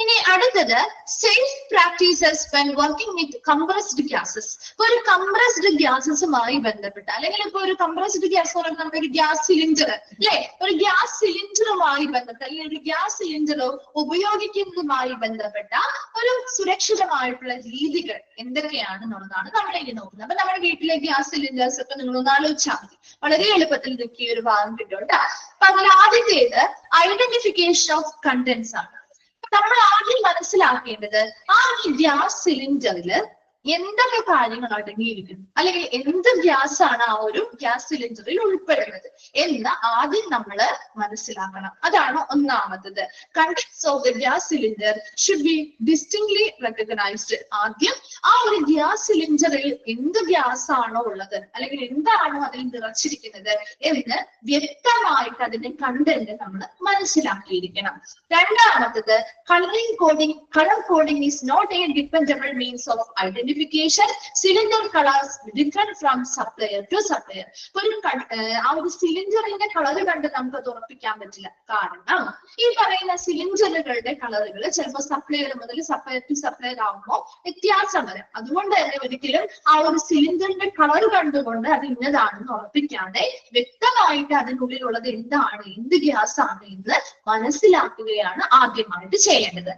ഇനി അടുത്തത് safe practices when working with compressed gases. ഒരു കംപ്രസ്ഡ് ഗ്യാസസുമായി ബന്ധപ്പെട്ട, അല്ലെങ്കിൽ ഇപ്പൊ ഒരു കംപ്രസ്ഡ് ഗ്യാസ് എന്ന് പറയുമ്പോൾ നമ്മുടെ ഒരു ഗ്യാസ് സിലിണ്ടർ അല്ലെ, ഒരു ഗ്യാസ് സിലിണ്ടറുമായി ബന്ധപ്പെട്ട അല്ലെങ്കിൽ ഒരു ഗ്യാസ് സിലിണ്ടർ ഉപയോഗിക്കുന്നതുമായി ബന്ധപ്പെട്ട ഒരു സുരക്ഷിതമായിട്ടുള്ള രീതികൾ എന്തൊക്കെയാണെന്നുള്ളതാണ് നമ്മൾ ഇനി നോക്കുന്നത്. അപ്പൊ നമ്മുടെ വീട്ടിലെ ഗ്യാസ് സിലിണ്ടേഴ്സ് ഒക്കെ നിങ്ങളൊന്ന് ആലോചിച്ചാൽ മതി, വളരെ എളുപ്പത്തിൽ ഇതൊക്കെ ഈ ഒരു ഭാഗം കിട്ടും കേട്ടോ. അപ്പൊ അതിൽ ആദ്യത്തേത് ഐഡന്റിഫിക്കേഷൻ ഓഫ് കണ്ടന്റ്സ് ആണ്. നമ്മൾ ആദ്യം മനസ്സിലാക്കേണ്ടത് ആ ഈ ഗ്യാസ് സിലിണ്ടറിൽ എന്തൊക്കെ കാര്യങ്ങൾ അടങ്ങിയിരിക്കുന്നു, അല്ലെങ്കിൽ എന്ത് ഗ്യാസ് ആണ് ആ ഒരു ഗ്യാസ് സിലിണ്ടറിൽ ഉൾപ്പെടുന്നത് എന്ന് ആദ്യം നമ്മൾ മനസ്സിലാക്കണം. അതാണ് ഒന്നാമത്തത്. Contents of the gas cylinder should be distinctly recognised. ആദ്യം ആ ഒരു ഗ്യാസ് സിലിണ്ടറിൽ എന്ത് ഗ്യാസ് ആണോ ഉള്ളത്, അല്ലെങ്കിൽ എന്താണോ അതിൽ നിറച്ചിരിക്കുന്നത് എന്ന് വ്യക്തമായിട്ട് അതിന്റെ കണ്ടന്റ് നമ്മൾ മനസ്സിലാക്കിയിരിക്കണം. രണ്ടാമത്തത് colouring coding. Colour coding is not a dependable means of identification. Cylinder colors different from supplier to supplier. ആ ഒരു സിലിണ്ടറിന്റെ കളർ കണ്ട് നമുക്ക് അത് ഉറപ്പിക്കാൻ പറ്റില്ല. കാരണം ഈ പറയുന്ന സിലിണ്ടറുകളുടെ കളറുകൾ ചിലപ്പോൾ സപ്ലയർ മുതൽ സപ്ലയർ ടു സപ്ലയർ ആകുമ്പോൾ വ്യത്യാസം വരും. അതുകൊണ്ട് തന്നെ ഒരിക്കലും ആ ഒരു സിലിണ്ടറിന്റെ കളർ കണ്ടുകൊണ്ട് അത് ഇന്നതാണെന്ന് ഉറപ്പിക്കാതെ വ്യക്തമായിട്ട് അതിനുള്ളിലുള്ളത് എന്താണ്, എന്ത് ഗ്യാസ് ആണ് എന്ന് മനസ്സിലാക്കുകയാണ് ആദ്യമായിട്ട് ചെയ്യേണ്ടത്.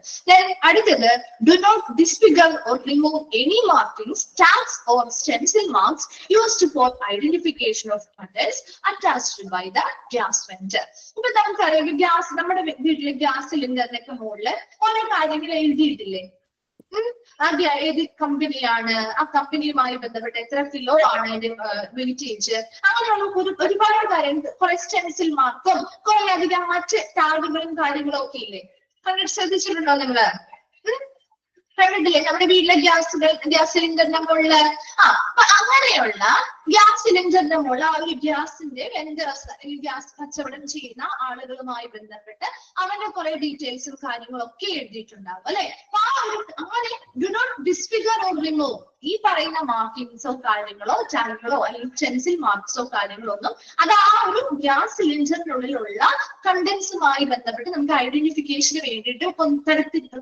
അടുത്തത്, do not disfigure or remove any markings, tags or stencil marks used for identification of contents attached by the gas vendor. ഇപ്പൊ നമുക്കറിയാം ഗ്യാസ്, നമ്മുടെ വീട്ടിലെ ഗ്യാസ് സിലിണ്ടറിനൊക്കെ മുകളിൽ കുറെ കാര്യങ്ങൾ എഴുതിയിട്ടില്ലേ? ഏത് കമ്പനിയാണ്, ആ കമ്പനിയുമായി ബന്ധപ്പെട്ട് എത്ര കിലോ ആണ് അതിന്റെ വെയിറ്റേജ്, അങ്ങനെയുള്ള ഒരുപാട് കാര്യം, കുറെ സ്റ്റെൻസിൽ മാർക്കും കുറെ അധികം മറ്റ് ടാഗുകളും കാര്യങ്ങളും ഒക്കെ ഇല്ലേ? കണ്ടിട്ട് ശ്രദ്ധിച്ചിട്ടുണ്ടോ നിങ്ങള്? കണ്ടിട്ടില്ലേ നമ്മുടെ വീട്ടിലെ ഗ്യാസ് സിലിണ്ടറിന്റെ മുകളില്? അങ്ങനെയുള്ള ഗ്യാസ് സിലിണ്ടറിന്റെ മുകളിൽ ആ ഒരു ഗ്യാസിന്റെ വെൻഡേഴ്സ് അല്ലെങ്കിൽ ഗ്യാസ് കച്ചവടം ചെയ്യുന്ന ആളുകളുമായി ബന്ധപ്പെട്ട് അവന്റെ കുറെ ഡീറ്റെയിൽസും കാര്യങ്ങളും ഒക്കെ എഴുതിയിട്ടുണ്ടാവും അല്ലെ? അപ്പൊ ആ ഒരു അങ്ങനെ do not disfigure or remove ഈ പറയുന്ന മാർക്കിങ്സോ കാര്യങ്ങളോ ടാഗുകളോ അല്ലെങ്കിൽ പെൻസിൽ മാർക്സോ കാര്യങ്ങളോ ഒന്നും അത് ആ ഒരു ഗ്യാസ് സിലിണ്ടറിനുള്ളിലുള്ള കണ്ടന്റ്സുമായി ബന്ധപ്പെട്ട് നമുക്ക് ഐഡന്റിഫിക്കേഷന് വേണ്ടിയിട്ട്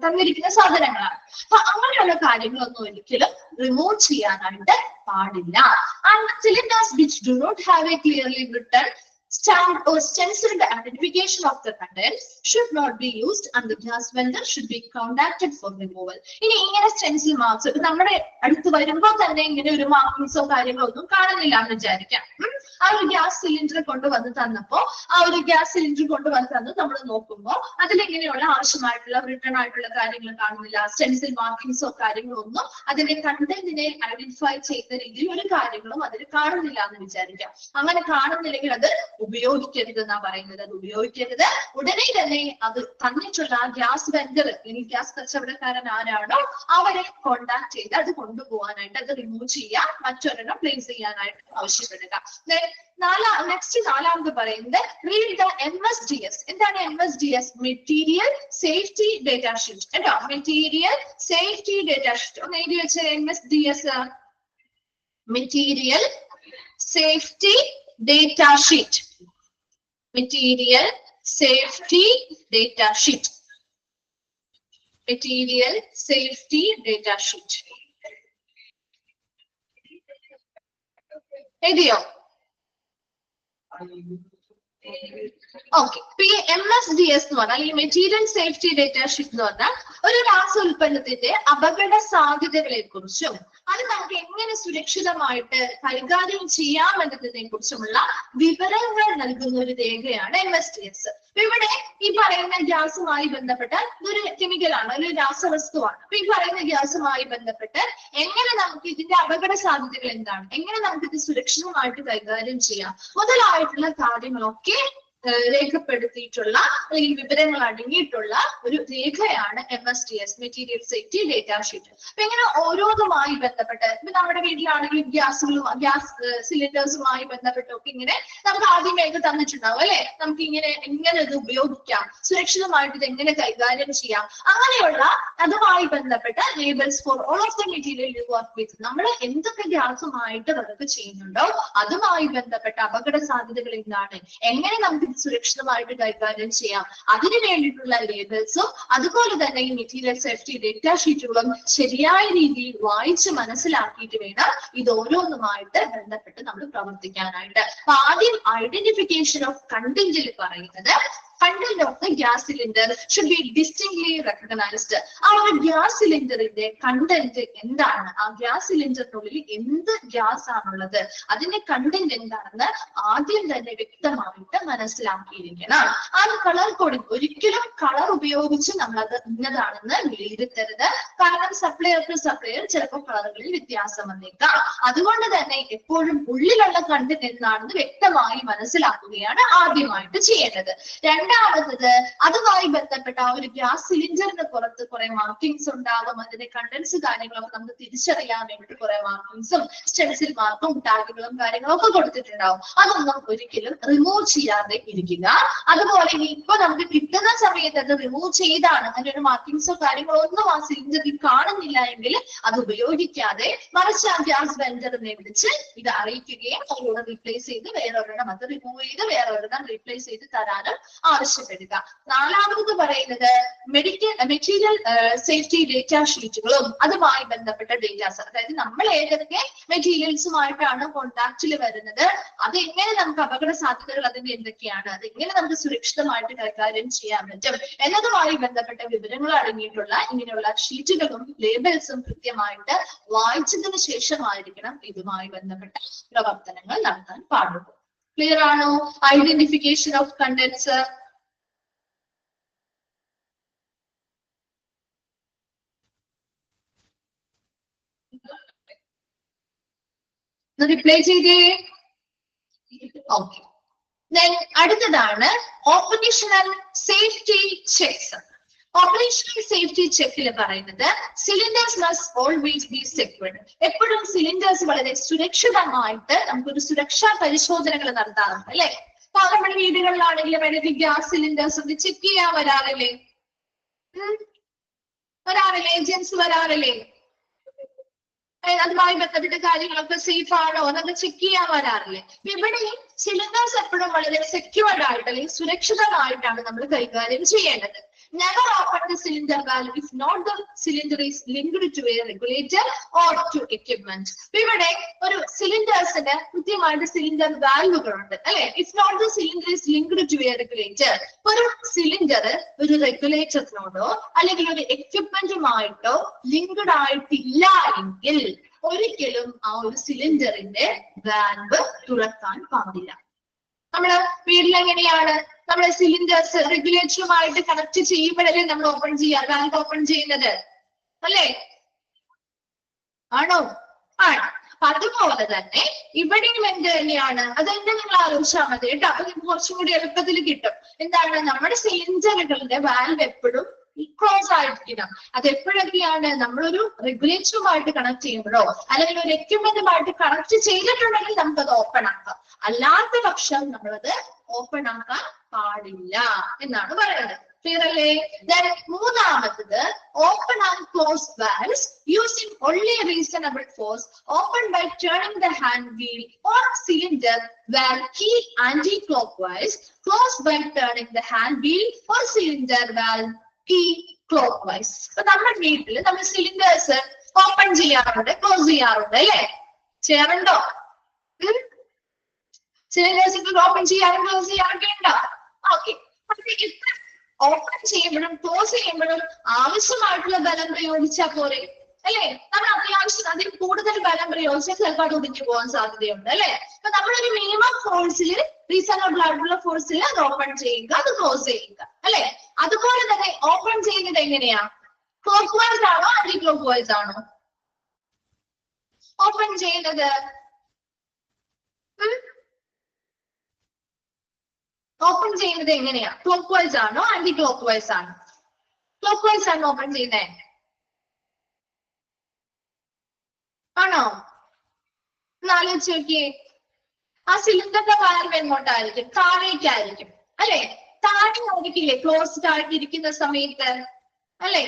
തന്നിരിക്കുന്ന സാധനങ്ങളാണ്. അപ്പൊ അങ്ങനെയുള്ള കാര്യങ്ങളൊന്നും ഒരിക്കലും റിമൂവ് ചെയ്യാനായിട്ട് പാടില്ല. And cylinders which do not have a clearly written stamped or stenciled identification of the contents should not be used and the gas vendor should be contacted for removal. ഇനി ഇങ്ങനെ സ്റ്റെൻസിൽ മാർക്സ് നമ്മുടെ അടുത്ത് വരുമ്പോൾ തന്നെ ഇങ്ങനെ ഒരു മാർക്കിങ്സോ കാര്യങ്ങളോ ഒന്നും കാണുന്നില്ല എന്ന് വിചാരിക്കാം. ആ ഒരു ഗ്യാസ് സിലിണ്ടർ കൊണ്ടുവന്ന് തന്നപ്പോ നമ്മൾ നോക്കുമ്പോൾ അതിലിങ്ങനെയുള്ള ആവശ്യമായിട്ടുള്ള റിട്ടേൺ ആയിട്ടുള്ള കാര്യങ്ങൾ കാണുന്നില്ല, സ്റ്റെൻസിൽ മാർക്കിങ്സോ കാര്യങ്ങളോ ഒന്നും അതിന്റെ കണ്ടന്റിനെ ഐഡന്റിഫൈ ചെയ്യുന്ന രീതിയിൽ ഒരു കാര്യങ്ങളും അതിൽ കാണുന്നില്ല എന്ന് വിചാരിക്കാം. അങ്ങനെ കാണുന്നില്ലെങ്കിൽ അത് ഉപയോഗിക്കരുത് എന്നാ പറയുന്നത്. അത് ഉപയോഗിക്കരുത്. ഉടനെ തന്നെ അത് തന്നിട്ടുള്ള ഗ്യാസ് വെൻഡർ അല്ലെങ്കിൽ ഗ്യാസ് കച്ചവടക്കാരൻ ആരാണോ അവരെ കോണ്ടാക്ട് ചെയ്ത് അത് കൊണ്ടുപോകാനായിട്ട്, അത് റിമൂവ് ചെയ്യാൻ, മറ്റൊരെണ്ണം പ്ലേസ് ചെയ്യാനായിട്ട് ആവശ്യപ്പെടുക. നാലാമത് പറയുന്നത് റീഡ് ദ MSDS. എന്താണ് MSDS? Material safety data sheet കേട്ടോ. മെറ്റീരിയൽ സേഫ്റ്റി ഡേറ്റ ഷീറ്റ് ഒന്ന് എഴുതി വെച്ച MSDS, material safety data sheet. Material safety data sheet. Material safety data sheet. എഴുതിയോ? ഓക്കെ. ഈ MSDS എന്ന് പറഞ്ഞാൽ ഈ മെറ്റീരിയൽ സേഫ്റ്റി ഡേറ്റ ഷീറ്റ് എന്ന് പറഞ്ഞാൽ ഒരു രാസ ഉൽപ്പന്നത്തിന്റെ അപകട സാധ്യതകളെ കുറിച്ചും അത് നമുക്ക് എങ്ങനെ സുരക്ഷിതമായിട്ട് കൈകാര്യം ചെയ്യാം എന്നതിനെ കുറിച്ചുമുള്ള വിവരങ്ങൾ നൽകുന്ന ഒരു രേഖയാണ് MSDS. ഇവിടെ ഈ പറയുന്ന ഗ്യാസുമായി ബന്ധപ്പെട്ട് ഇതൊരു കെമിക്കലാണ്, ഒരു രാസവസ്തുവാണ്. അപ്പൊ ഈ പറയുന്ന ഗ്യാസുമായി ബന്ധപ്പെട്ട് എങ്ങനെ നമുക്ക് ഇതിന്റെ അപകട സാധ്യതകൾ എന്താണ്, എങ്ങനെ നമുക്ക് ഇത് സുരക്ഷിതമായിട്ട് കൈകാര്യം ചെയ്യാം മുതലായിട്ടുള്ള കാര്യങ്ങളൊക്കെ രേഖപ്പെടുത്തിയിട്ടുള്ള അല്ലെങ്കിൽ വിവരങ്ങൾ അടങ്ങിയിട്ടുള്ള ഒരു രേഖയാണ് MSDS, material safety data sheet. അപ്പൊ ഇങ്ങനെ ഓരോന്നുമായി ബന്ധപ്പെട്ട് ഇപ്പൊ നമ്മുടെ വീട്ടിലാണെങ്കിലും ഗ്യാസ് സിലിണ്ടേഴ്സുമായി ബന്ധപ്പെട്ടൊക്കെ ഇങ്ങനെ നമുക്ക് ആദ്യമേക്ക് തന്നിട്ടുണ്ടാവും അല്ലെ, നമുക്ക് എങ്ങനെ ഇത് ഉപയോഗിക്കാം, സുരക്ഷിതമായിട്ട് ഇത് എങ്ങനെ കൈകാര്യം ചെയ്യാം, അങ്ങനെയുള്ള അതുമായി ബന്ധപ്പെട്ട labels for all of the material you work with. നമ്മൾ എന്തൊക്കെ ഗ്യാസുമായിട്ട് വർക്ക് ചെയ്യുന്നുണ്ടോ അതുമായി ബന്ധപ്പെട്ട അപകട സാധ്യതകൾ എന്താണ്, എങ്ങനെ നമുക്ക് സുരക്ഷിതമായിട്ട് കൈകാര്യം ചെയ്യാം, അതിനു വേണ്ടിയിട്ടുള്ള ലേബൽസും അതുപോലെ തന്നെ ഈ മെറ്റീരിയൽ സേഫ്റ്റി ഡേറ്റ ഷീറ്റുകളും ശരിയായ രീതിയിൽ വായിച്ച് മനസ്സിലാക്കിയിട്ട് വേണം ഇത് ഓരോന്നുമായിട്ട് ബന്ധപ്പെട്ട് നമ്മൾ പ്രവർത്തിക്കാനായിട്ട്. അപ്പൊ ആദ്യം ഐഡന്റിഫിക്കേഷൻ ഓഫ് കണ്ടന്റിൽ പറയുന്നത് content of the gas cylinder should be distinctly recognized. ആ ഒരു ഗ്യാസ് സിലിണ്ടറിന്റെ കണ്ടന്റ് എന്താണ്, ആ ഗ്യാസ് സിലിണ്ടറിനുള്ളിൽ എന്ത് ഗ്യാസ് ആണുള്ളത്, അതിന്റെ കണ്ടന്റ് എന്താണെന്ന് ആദ്യം തന്നെ വ്യക്തമായിട്ട് മനസ്സിലാക്കിയിരിക്കണം. ആ കളർ കോഡിംഗ്, ഒരിക്കലും കളർ ഉപയോഗിച്ച് നമ്മൾ അത് ഇന്നതാണെന്ന് വിലയിരുത്തരുത്. കാരണം സപ്ലയർ ടു സപ്ലയർ ചിലപ്പോൾ കളറുകളിൽ വ്യത്യാസം വന്നേക്കാം. അതുകൊണ്ട് തന്നെ എപ്പോഴും ഉള്ളിലുള്ള കണ്ടന്റ് എന്താണെന്ന് വ്യക്തമായി മനസ്സിലാക്കുകയാണ് ആദ്യമായിട്ട് ചെയ്യേണ്ടത്. രണ്ടാമത്തത് അതുമായി ബന്ധപ്പെട്ട ആ ഒരു ഗ്യാസ് സിലിണ്ടറിന് പുറത്ത് കുറെ മാർക്കിങ്സ് ഉണ്ടാകും, അതിന്റെ കണ്ടൻസ് കാര്യങ്ങളൊക്കെ നമുക്ക് തിരിച്ചറിയാൻ വേണ്ടിയിട്ട് കുറെ മാർക്കിങ്സും സ്റ്റെൻസിൽ മാർക്കും ടാഗുകളും കാര്യങ്ങളും ഒക്കെ കൊടുത്തിട്ടുണ്ടാവും. അതൊന്നും ഒരിക്കലും റിമൂവ് ചെയ്യാതെ ഇരിക്കുക. അതുപോലെ ഇപ്പൊ നമുക്ക് കിട്ടുന്ന സമയത്ത് അത് റിമൂവ് ചെയ്താണ്, അതിനൊരു മാർക്കിങ്സോ കാര്യങ്ങളോ ഒന്നും ആ സിലിണ്ടറിൽ കാണുന്നില്ല എങ്കിൽ അത് ഉപയോഗിക്കാതെ മറിച്ച് ആ ഗ്യാസ് വെൻഡറിനെ വിളിച്ച് ഇത് അറിയിക്കുകയും അവരോട് റീപ്ലേസ് ചെയ്ത് വേറൊരെണ്ണം അത് റിമൂവ് ചെയ്ത് വേറൊരെണ്ണം റീപ്ലേസ് ചെയ്ത് തരാനും ആവശ്യപ്പെടുക. നാലാമത് പറയുന്നത് മെറ്റീരിയൽ സേഫ്റ്റി ഡേറ്റ ഷീറ്റുകളും അതുമായി ബന്ധപ്പെട്ട ഡേറ്റാസ്, അതായത് നമ്മൾ ഏതൊക്കെ മെറ്റീരിയൽസുമായിട്ടാണ് കോണ്ടാക്റ്റിൽ വരുന്നത്, അത് എങ്ങനെ നമുക്ക് അപകട സാധ്യതകൾ അതിന്റെ എന്തൊക്കെയാണ്, അത് എങ്ങനെ നമുക്ക് സുരക്ഷിതമായിട്ട് കൈകാര്യം ചെയ്യാൻ പറ്റും എന്നതുമായി ബന്ധപ്പെട്ട വിവരങ്ങൾ അടങ്ങിയിട്ടുള്ള ഇങ്ങനെയുള്ള ഷീറ്റുകളും ലേബൽസും കൃത്യമായിട്ട് വായിച്ചതിന് ശേഷമായിരിക്കണം ഇതുമായി ബന്ധപ്പെട്ട പ്രവർത്തനങ്ങൾ നടത്താൻ പാടുള്ളൂ. ക്ലിയർ ആണോ? Identification of contents. റിപ്ലൈ ചെയ്തേ. ഓക്കെ. അടുത്തതാണ് operational safety checks. Operational safety ചെക്കിൽ പറയുന്നത് cylinders must always be secured. എപ്പോഴും സിലിണ്ടേഴ്സ് വളരെ സുരക്ഷിതമായിട്ട് നമുക്കൊരു സുരക്ഷാ പരിശോധനകൾ നടത്താറുണ്ട് അല്ലെ. അപ്പൊ നമ്മുടെ വീടുകളിലാണെങ്കിലും വേണമെങ്കിൽ ഗ്യാസ് സിലിണ്ടേഴ്സ് ഒക്കെ ചെക്ക് ചെയ്യാൻ വരാറില്ലേ? ഏജൻസ് വരാറില്ലേ? അതുമായി ബന്ധപ്പെട്ട കാര്യങ്ങളൊക്കെ സേഫ് ആണോ എന്നൊക്കെ ചെക്ക് ചെയ്യാൻ വരാറില്ലേ? ഇവിടെ സിലിണ്ടേഴ്സ് എപ്പോഴും വളരെ സെക്യൂർഡ് ആയിട്ട് അല്ലെങ്കിൽ സുരക്ഷിതമായിട്ടാണ് നമ്മൾ കൈകാര്യം ചെയ്യേണ്ടത്. Never open the cylinder valve if not the cylinder is linked to a regulator or to equipment. ഇവിടെ ഒരു സിലിണ്ടേഴ്സിന് കൃത്യമായിട്ട് സിലിണ്ടർ വാൽവുകളുണ്ട് അല്ലെ. If not the cylinder is linked to a regulator. ഒരു സിലിണ്ടർ ഒരു റെഗുലേറ്ററിനോടോ അല്ലെങ്കിൽ ഒരു എക്വിപ്മെന്റുമായിട്ടോ ലിങ്ക്ഡ് ആയിട്ടില്ല എങ്കിൽ ഒരിക്കലും ആ ഒരു സിലിണ്ടറിന്റെ വാൽവ് തുറക്കാൻ പാടില്ല. നമ്മള് വീട്ടിൽ എങ്ങനെയാണ് നമ്മളെ സിലിണ്ടേഴ്സ് റെഗുലേറ്ററുമായിട്ട് കണക്ട് ചെയ്യുമ്പോഴല്ലേ നമ്മൾ ഓപ്പൺ ചെയ്യാറ്, വാൽവ് ഓപ്പൺ ചെയ്യുന്നത് അല്ലേ? ആണോ? ആണ്. അപ്പൊ അതുപോലെ തന്നെ ഇവിടെയും എന്ത് തന്നെയാണ്, അതെന്നെ നിങ്ങൾ ആലോചിച്ചാൽ മതി കേട്ടോ. അപ്പൊ നിങ്ങൾക്ക് കുറച്ചും കൂടി എളുപ്പത്തിൽ കിട്ടും. എന്താണ് നമ്മുടെ സിലിണ്ടറുകളുടെ വാൽവ് എപ്പോഴും ക്ലോസ് ആയിരിക്കണം. അത് എപ്പോഴൊക്കെയാണ് നമ്മളൊരു റെഗുലേറ്ററുമായിട്ട് കണക്ട് ചെയ്യുമ്പോഴോ അല്ലെങ്കിൽ ഒരു എക്യുപ്മെന്റുമായിട്ട് കണക്ട് ചെയ്തിട്ടുണ്ടെങ്കിൽ നമുക്കത് ഓപ്പൺ ആക്കാം. അല്ലാത്ത പക്ഷം നമ്മളത് ഓപ്പൺ ആക്കാൻ പാടില്ല എന്നാണ് പറയുന്നത്. Clear അല്ലേ? Then മൂന്നാമത്തത് open and close valves using only reasonable force, open by turning the hand wheel or cylinder valve key anti-clockwise, close by turning the hand wheel or cylinder valve key clockwise. അപ്പൊ നമ്മുടെ വീട്ടിൽ നമ്മൾ cylinders open ചെയ്യാറുണ്ട്, close ചെയ്യാറുണ്ട് അല്ലേ? ചെയ്യാറുണ്ടോ? Cylinders open ചെയ്യാറും close ചെയ്യാറൊക്കെ ഉണ്ടോ? Okay. Open ചെയ്യുമ്പോഴും ക്ലോസ് ചെയ്യുമ്പോഴും ആവശ്യമായിട്ടുള്ള ബലം പ്രയോഗിച്ചാൽ പോരെ അല്ലെ? നമ്മൾ അത്യാവശ്യം അതിൽ കൂടുതൽ ബലം പ്രയോഗിച്ചാൽ ചിലപ്പോൾ അത് ഒതുക്കി പോകാൻ സാധ്യതയുണ്ട് അല്ലെ? അപ്പൊ നമ്മളൊരു മിനിമം ഫോഴ്സിൽ, റീസണബിൾ ആയിട്ടുള്ള ഫോഴ്സിൽ അത് ഓപ്പൺ ചെയ്യുക, അത് ക്ലോസ് ചെയ്യുക അല്ലെ? അതുപോലെ തന്നെ ഓപ്പൺ ചെയ്യുന്നത് എങ്ങനെയാ? ക്ലോക്ക് വൈസ് ആണോ ആന്റി ക്ലോക്ക് വൈസ് ആണോ ഓപ്പൺ ചെയ്യുന്നത്? ഓപ്പൺ ചെയ്യുന്നത് എങ്ങനെയാ? ക്ലോക്ക് വൈസ് ആണോ ആന്റി ക്ലോക്ക് വൈസ് ആണോ? ക്ലോക്ക് വൈസ് ആണോ ഓപ്പൺ ചെയ്യുന്നത്? ആണോ? ആലോചിച്ച് നോക്കിയേ. ആ സിലിണ്ടറിന്റെ വാൽവ് എങ്ങോട്ടായിരിക്കും? താഴേക്കായിരിക്കും അല്ലെ? താഴെ ആയിരിക്കില്ലേ ക്ലോസ്ഡ് ആയിട്ടിരിക്കുന്ന സമയത്ത് അല്ലെ?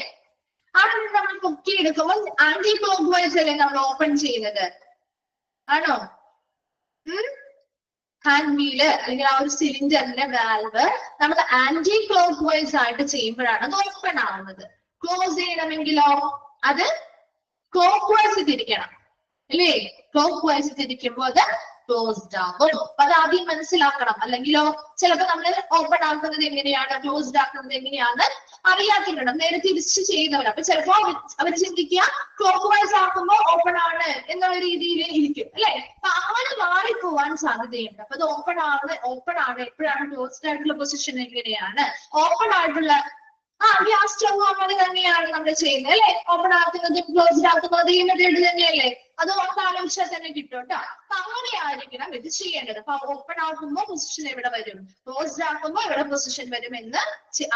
അവിടെ നമ്മൾ കുക്കി എടുക്കുമ്പോൾ ആന്റി ക്ലോക്ക് വൈസ് അല്ലേ നമ്മൾ ഓപ്പൺ ചെയ്യുന്നത്? ആണോ? ഹാൻഡ് വീല് അല്ലെങ്കിൽ ആ ഒരു സിലിണ്ടറിന്റെ വാൽവ് നമ്മൾ ആന്റി ക്ലോക്ക് വൈസ് ആയിട്ട് ചെയ്യുമ്പോഴാണ് അത് ഓപ്പൺ ആവുന്നത്. ക്ലോസ് ചെയ്യണമെങ്കിലോ അത് ക്ലോക്ക് വൈസ് തിരിക്കണം അല്ലേ? ക്ലോക്ക് വൈസ് തിരിക്കുമ്പോൾ അത് ക്ലോസ്ഡ് ആകും. അപ്പൊ അത് ആദ്യം മനസ്സിലാക്കണം. അല്ലെങ്കിലോ ചിലപ്പോൾ നമ്മൾ ഓപ്പൺ ആക്കുന്നത് എങ്ങനെയാണ്, ക്ലോസ്ഡ് ആക്കുന്നത് എങ്ങനെയാണ് അറിയാത്തിട്ടുണ്ട്, നേരെ തിരിച്ച് ചെയ്യുന്നവർ. അപ്പൊ ചിലപ്പോ അവർ ചിന്തിക്കുക ക്ലോക്ക് വൈസ് ആക്കുമ്പോൾ ഓപ്പൺ ആണ് എന്നുള്ള രീതിയിൽ ഇരിക്കും അല്ലെ? അപ്പൊ അങ്ങനെ മാറിപ്പോവാൻ സാധ്യതയുണ്ട്. അപ്പൊ അത് ഓപ്പൺ ആണ് എപ്പോഴാണ്? ക്ലോസ്ഡ് ആയിട്ടുള്ള പൊസിഷൻ എങ്ങനെയാണ്? ഓപ്പൺ ആയിട്ടുള്ള ഗ്യാസ് സ്റ്റവ് അങ്ങനെ തന്നെയാണ് നമ്മൾ ചെയ്യുന്നത് അല്ലെ? ഓപ്പൺ ആക്കുന്നതും ക്ലോസ്ഡ് ആക്കുന്നതും ഈ മെത്തേഡ് തന്നെയല്ലേ? അത് നമുക്ക് ആലോചിച്ചാൽ തന്നെ കിട്ടും കേട്ടോ. അപ്പൊ അങ്ങനെയായിരിക്കണം ഇത് ചെയ്യേണ്ടത്. അപ്പൊ ഓപ്പൺ ആക്കുമ്പോൾ പൊസിഷൻ എവിടെ വരും, ക്ലോസ്ഡ് ആക്കുമ്പോൾ എവിടെ പൊസിഷൻ വരും എന്ന്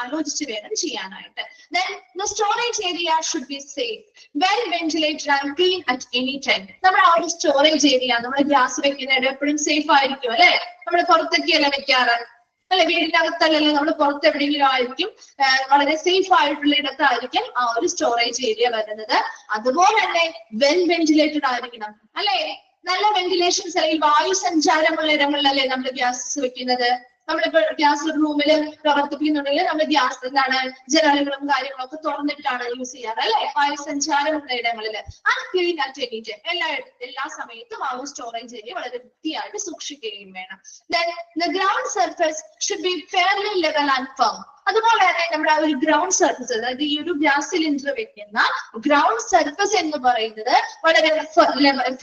ആലോചിച്ച് വേണം ചെയ്യാനായിട്ട്. Then the storage area should be safe, well ventilated and clean at any time. നമ്മുടെ ആ ഒരു സ്റ്റോറേജ് ഏരിയ നമ്മൾ ഗ്യാസ് വെക്കുന്നത് എപ്പോഴും സേഫ് ആയിരിക്കും അല്ലെ? നമ്മൾ പുറത്തൊക്കെയല്ല വെക്കാറ് അല്ലെ? വീടിനകത്തല്ലല്ലോ, നമ്മൾ പുറത്ത് എവിടെയെങ്കിലും ആയിരിക്കും, വളരെ സേഫ് ആയിട്ടുള്ള ഇടത്തായിരിക്കും ആ ഒരു സ്റ്റോറേജ് ഏരിയ വരുന്നത്. അതുപോലെ തന്നെ വെൽ വെന്റിലേറ്റഡ് ആയിരിക്കണം അല്ലെ? നല്ല വെന്റിലേഷൻസ് അല്ലെങ്കിൽ വായു സഞ്ചാരമുള്ള ഇടങ്ങളിലല്ലേ നമ്മൾ ഗ്യാസ് വെക്കുന്നത്? നമ്മളിപ്പോ ഗ്യാസ് റൂമിൽ പ്രവർത്തിക്കുന്നുണ്ടെങ്കിൽ നമ്മൾ ഗ്യാസ് എന്താണ് ജനലുകളും കാര്യങ്ങളും ഒക്കെ തുറന്നിട്ടാണ് യൂസ് ചെയ്യാറ് അല്ലെ? വായു സഞ്ചാരമുള്ള ഇടങ്ങളിൽ ക്ലീൻ ആയിട്ട് എണീറ്റ് എല്ലാ സമയത്തും ആ ഒരു സ്റ്റോറേജ് ഏരിയ വളരെ വൃത്തിയായിട്ട് സൂക്ഷിക്കുകയും വേണം. The ground surface should be fairly level and firm. അതുപോലെ തന്നെ നമ്മുടെ ആ ഒരു ഗ്രൗണ്ട് സർഫസ്, അതായത് ഈ ഒരു ഗ്യാസ് സിലിണ്ടർ വെക്കുന്ന ഗ്രൗണ്ട് സർഫസ് എന്ന് പറയുന്നത് വളരെ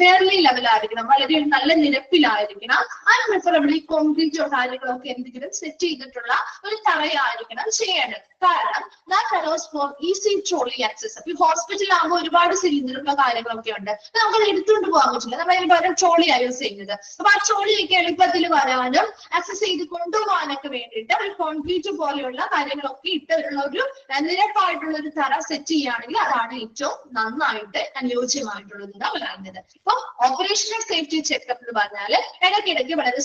ഫെയർലി ലെവൽ ആയിരിക്കണം, വളരെ നല്ല നിരപ്പിലായിരിക്കണം. അത് പ്രിഫറബിളി കോൺക്രീറ്റോ കാര്യങ്ങളൊക്കെ എന്തെങ്കിലും സെറ്റ് ചെയ്തിട്ടുള്ള ഒരു തറയായിരിക്കണം ചെയ്യേണ്ടത്. കാരണം that allows for easy trolley access. അപ്പൊ ഈ ഹോസ്പിറ്റലിൽ ആകുമ്പോൾ ഒരുപാട് സിലിണ്ടറുകളോ കാര്യങ്ങളൊക്കെ ഉണ്ട്, നമുക്കത് എടുത്തുകൊണ്ട് പോകാൻ പറ്റില്ല. നമ്മൾ അതിന് പകരം ട്രോളിയാണ് യൂസ് ചെയ്യുന്നത്. അപ്പൊ ആ ട്രോളിയൊക്കെ എളുപ്പത്തിൽ വരാനും ആക്സസ് ചെയ്ത് കൊണ്ടുപോകാനൊക്കെ വേണ്ടിയിട്ട് ഒരു കോൺക്രീറ്റ് പോലെയുള്ള കാര്യങ്ങളൊക്കെ ഇട്ടുള്ള ഒരു നിരപ്പായിട്ടുള്ള ഒരു തറ സെറ്റ് ചെയ്യുകയാണെങ്കിൽ അതാണ് ഏറ്റവും നന്നായിട്ട് അനുയോജ്യമായിട്ടുള്ളത് എന്നാണ് പറയുന്നത്. അപ്പൊ ഓപ്പറേഷണൽ സേഫ്റ്റി ചെക്കപ്പ് എന്ന് പറഞ്ഞാല് ഇടയ്ക്കിടയ്ക്ക് വളരെ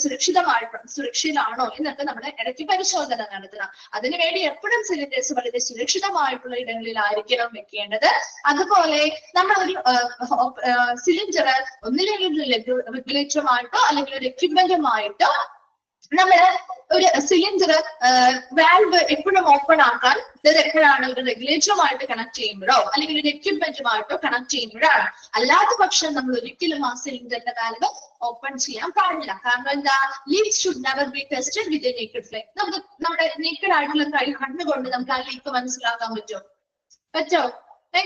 സുരക്ഷിതമാണോ എന്നൊക്കെ നമ്മൾ ഇടയ്ക്ക് പരിശോധന നടത്തണം. അതിനുവേണ്ടി എപ്പോഴും സിലിണ്ടേഴ്സ് വളരെ സുരക്ഷിതമായിട്ടുള്ള ഇടങ്ങളിലായിരിക്കണം വെക്കേണ്ടത്. അതുപോലെ നമ്മളൊരു സിലിണ്ടർ ഒന്നില്ലെങ്കിൽ റെഗുലേറ്ററുമായിട്ടോ അല്ലെങ്കിൽ ഒരു എക്യുപ്മെന്റുമായിട്ടോ നമ്മള് ഒരു സിലിണ്ടർ വാൽവ് എപ്പോഴും ഓപ്പൺ ആക്കാൻ ഇത് എപ്പോഴാണ്? ഒരു റെഗുലേറ്ററുമായിട്ട് കണക്ട് ചെയ്യുമ്പോഴോ അല്ലെങ്കിൽ ഒരു എക്യുപ്മെന്റുമായിട്ടോ കണക്ട് ചെയ്യുമ്പോഴാണ്. അല്ലാത്ത പക്ഷം നമ്മൾ ഒരിക്കലും ആ സിലിണ്ടറിന്റെ വാൽവ് ഓപ്പൺ ചെയ്യാൻ പാടില്ല. കാരണം എന്താ? Leaks should never be tested with a naked flame. നമുക്ക് നമ്മുടെ നേക്കഡ് ആയിട്ടുള്ള കണ്ണുകൊണ്ട് നമുക്ക് ആ ലീക്ക് മനസ്സിലാക്കാൻ പറ്റോ?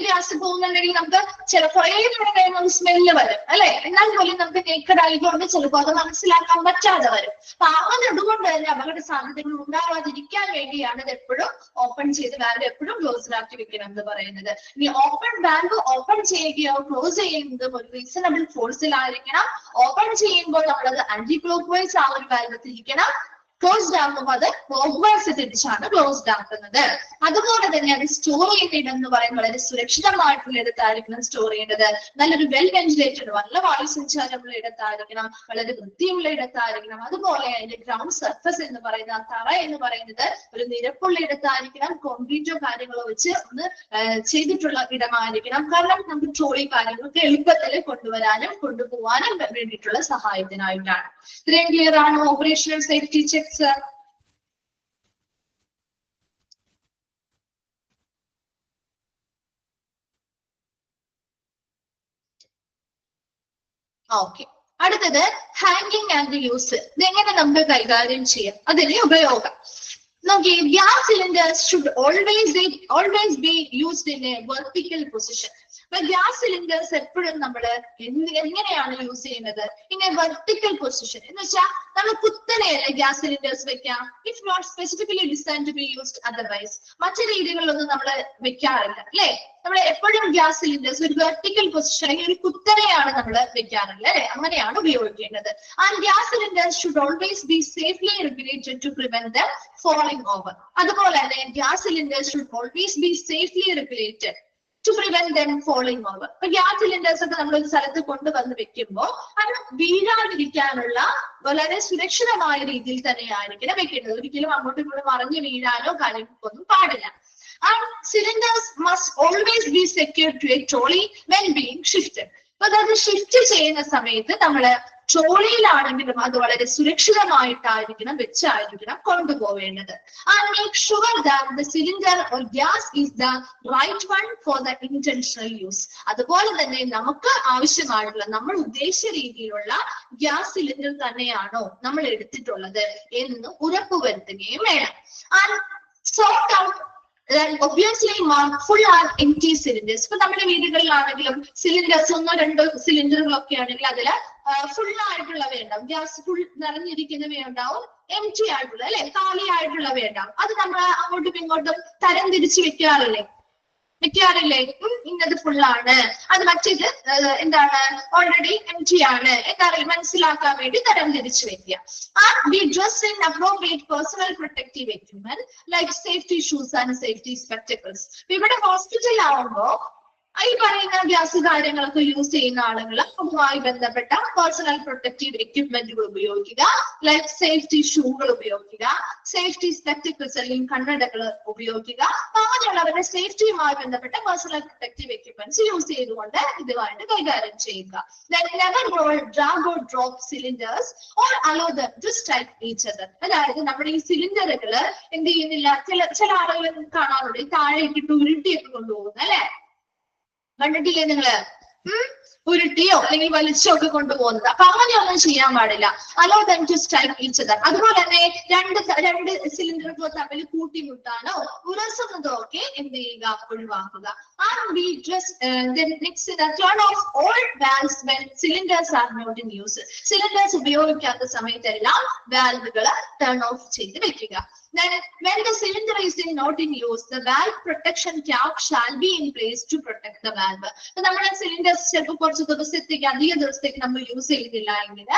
ഗ്യാസ് പോകുന്നുണ്ടെങ്കിൽ നമുക്ക് കുറേ നേരം കഴിയുമ്പോൾ സ്മെല്ല് വരും അല്ലെ? എന്നാൽ പോലും നമുക്ക് നേക്കഡ് ആയതുകൊണ്ട് ചിലപ്പോൾ അത് മനസ്സിലാക്കാൻ പറ്റാതെ വരും. അപ്പൊ അതുകൊണ്ട് തന്നെ അപകട സാധ്യതകൾ ഉണ്ടാവാതിരിക്കാൻ വേണ്ടിയാണ് ഇത് എപ്പോഴും ഓപ്പൺ ചെയ്ത് വാൽവ് എപ്പോഴും ക്ലോസ്ഡ് ആക്കി വെക്കണം എന്ന് പറയുന്നത്. ഇനി വാൽവ് ഓപ്പൺ ചെയ്യുകയോ ക്ലോസ് ചെയ്യുന്നതും ഒരു റീസണബിൾ ഫോഴ്സിലായിരിക്കണം. ഓപ്പൺ ചെയ്യുമ്പോൾ നമ്മളത് ആന്റി ക്ലോക്ക് വൈസ് ആ ഒരു വാൽവ് തിരിക്കണം. ക്ലോസ്ഡ് ആകുമ്പോൾ അത് ക്ലോക്ക്വൈസ് തിരിച്ചാണ് ക്ലോസ്ഡ് ആക്കുന്നത്. അതുപോലെ തന്നെ അത് സ്റ്റോർ ചെയ്യുന്ന ഇടം എന്ന് പറയുന്നത് വളരെ സുരക്ഷിതമായിട്ടുള്ള ഇടത്തായിരിക്കണം സ്റ്റോർ ചെയ്യേണ്ടത്. നല്ലൊരു വെൽ വെന്റിലേറ്റഡ്, നല്ല വായു സഞ്ചാരമുള്ള ഇടത്തായിരിക്കണം, വളരെ വൃത്തിയുള്ള ഇടത്തായിരിക്കണം. അതുപോലെ അതിന്റെ ഗ്രൗണ്ട് സർഫസ് എന്ന് പറയുന്ന തറ എന്ന് പറയുന്നത് ഒരു നിരപ്പുള്ള ഇടത്തായിരിക്കണം. കോൺക്രീറ്റോ കാര്യങ്ങളോ വെച്ച് ഒന്ന് ചെയ്തിട്ടുള്ള ഇടമായിരിക്കണം. കാരണം നമുക്ക് ട്രോളി കാര്യങ്ങൾക്ക് എളുപ്പത്തിൽ കൊണ്ടുവരാനും കൊണ്ടുപോകാനും വേണ്ടിയിട്ടുള്ള സഹായത്തിനായിട്ടാണ്. ഇത്രയും ക്ലിയർ ആണോ? Operational safety checks. ഓക്കെ, അടുത്തത് ഹാങ്കിങ് ആൻഡ് യൂസ്. ഇതെങ്ങനെ നമുക്ക് കൈകാര്യം ചെയ്യാം, അതിന്റെ ഉപയോഗം നോക്കി. Gas cylinders should always be used in a vertical position. അപ്പൊ ഗ്യാസ് സിലിണ്ടേഴ്സ് എപ്പോഴും നമ്മൾ എങ്ങനെയാണ് യൂസ് ചെയ്യുന്നത്? ഇൻ എ വെർട്ടിക്കൽ പൊസിഷൻ എന്ന് വെച്ചാൽ നമ്മൾ കുത്തനെയല്ലേ ഗ്യാസ് സിലിണ്ടേഴ്സ് വെക്കാം. If not specifically design to be used otherwise. മറ്റു രീതികളിലൊന്നും നമ്മൾ വെക്കാറില്ല അല്ലെ. നമ്മൾ എപ്പോഴും ഗ്യാസ് സിലിണ്ടേഴ്സ് ഒരു വെർട്ടിക്കൽ പൊസിഷൻ അല്ലെങ്കിൽ ഒരു കുത്തനെയാണ് നമ്മൾ വെക്കാറുള്ളത് അല്ലെ. അങ്ങനെയാണ് ഉപയോഗിക്കേണ്ടത്. And gas cylinders should always be safely regulated to prevent them falling over. അതുപോലെ തന്നെ gas cylinders should always be safely regulated to prevent them falling over. ഇപ്പൊ ഗ്യാസ് സിലിണ്ടേഴ്സ് ഒക്കെ നമ്മൾ ഒരു സ്ഥലത്ത് കൊണ്ടുവന്ന് വെക്കുമ്പോൾ അത് വീഴാതിരിക്കാനുള്ള വളരെ സുരക്ഷിതമായ രീതിയിൽ തന്നെയായിരിക്കണം വെക്കേണ്ടത്. ഒരിക്കലും അങ്ങോട്ടും ഇങ്ങോട്ടും മറിഞ്ഞു വീഴാനോ കാര്യങ്ങൾക്കൊന്നും പാടില്ല. And cylinders must always be secured to a trolley when being shifted. അപ്പൊ അത് ഷിഫ്റ്റ് ചെയ്യുന്ന സമയത്ത് നമ്മള് ട്രോളിയിലാണെങ്കിലും അത് വളരെ സുരക്ഷിതമായിട്ടായിരിക്കണം വെച്ചായിരിക്കണം കൊണ്ടുപോവേണ്ടത്. And make sure that the cylinder or gas is the right one for the intentional use. അതുപോലെ തന്നെ നമുക്ക് ആവശ്യമായിട്ടുള്ള നമ്മൾ ഉദ്ദേശിച്ച രീതിയിലുള്ള ഗ്യാസ് സിലിണ്ടർ തന്നെയാണോ നമ്മൾ എടുത്തിട്ടുള്ളത് എന്ന് ഉറപ്പുവരുത്തുകയും വേണം. And sort out obviously mark full and empty cylinders. ഇപ്പൊ നമ്മുടെ വീടുകളിലാണെങ്കിലും സിലിണ്ടേഴ്സ് ഒന്നോ രണ്ടോ സിലിണ്ടറുകളൊക്കെ ആണെങ്കിൽ അതില് ഫുൾ ആയിട്ടുള്ളവയുണ്ടാവും, ഗ്യാസ് ഫുൾ നിറഞ്ഞിരിക്കുന്നവയുണ്ടാവും, എംറ്റി ആയിട്ടുള്ള അല്ലെ കാലി ആയിട്ടുള്ളവയുണ്ടാവും. അത് നമ്മൾ അങ്ങോട്ടും ഇങ്ങോട്ടും തരം തിരിച്ച് വെക്കാറില്ലേ? ഇന്നത് ഫുള്ളാണ്, അത് മറ്റേത് എന്താണ് ഓൾറെഡി എംറ്റി ആണ് എന്നറിയാൻ മനസ്സിലാക്കാൻ വേണ്ടി തരം തിരിച്ചു വെക്കുക. And be dressed in appropriate personal protective equipment like safety shoes and safety spectacles. ഇവിടെ ഹോസ്പിറ്റലിലാവുമ്പോ ഈ പറയുന്ന ഗ്യാസ് കാര്യങ്ങളൊക്കെ യൂസ് ചെയ്യുന്ന ആളുകൾ അതുമായി ബന്ധപ്പെട്ട പേഴ്സണൽ പ്രൊട്ടക്റ്റീവ് എക്യുപ്മെന്റുകൾ ഉപയോഗിക്കുക, ലൈക്ക് സേഫ്റ്റി ഷൂകൾ ഉപയോഗിക്കുക, സേഫ്റ്റി സ്പെക്ടിക്കിൾസ് അല്ലെങ്കിൽ കണ്ണടകൾ ഉപയോഗിക്കുക. അങ്ങനെയുള്ളവരുടെ സേഫ്റ്റിയുമായി ബന്ധപ്പെട്ട പേഴ്സണൽ പ്രൊട്ടക്റ്റീവ് എക്യുപ്മെന്റ്സ് യൂസ് ചെയ്തുകൊണ്ട് ഇതുമായിട്ട് കൈകാര്യം ചെയ്യുക. Then never drag or drop cylinders or allow them to strike each other. അതായത് നമ്മുടെ ഈ സിലിണ്ടറുകള് എന്ത് ചെയ്യുന്നില്ല, ചില ആളുകൾ കാണാറുണ്ട് താഴേക്കിട്ട് ഉരുട്ടിയൊക്കെ കൊണ്ടുപോകുന്നത് അല്ലെ. കണ്ടിട്ടില്ലേ നിങ്ങള്? ഉരുട്ടിയോ അല്ലെങ്കിൽ വലിച്ചോ ഒക്കെ കൊണ്ടുപോകുന്നത്. അപ്പൊ അങ്ങനെയൊന്നും ചെയ്യാൻ പാടില്ല. Allow them to strike each other. അതുപോലെ തന്നെ രണ്ട് സിലിണ്ടറുകൾ തമ്മിൽ കൂട്ടിമുട്ടാനോ ഉരസുന്നതോ ഒക്കെ എന്ത് ചെയ്യുക, ഒഴിവാക്കുക. And we just next turn off all valves when cylinders are not in use. Cylinders ഉപയോഗിക്കാത്ത സമയത്തെല്ലാം വാൽവുകൾ ടേൺ ഓഫ് ചെയ്ത് വെക്കുക. Then when the cylinder is not in use, the valve protection cap shall be in place to protect the valve. നമ്മുടെ cylinders ചിലപ്പോൾ കുറച്ച് ദിവസത്തേക്ക് അധിക ദിവസത്തേക്ക് നമ്മൾ യൂസ് ചെയ്യുന്നില്ല എങ്കിൽ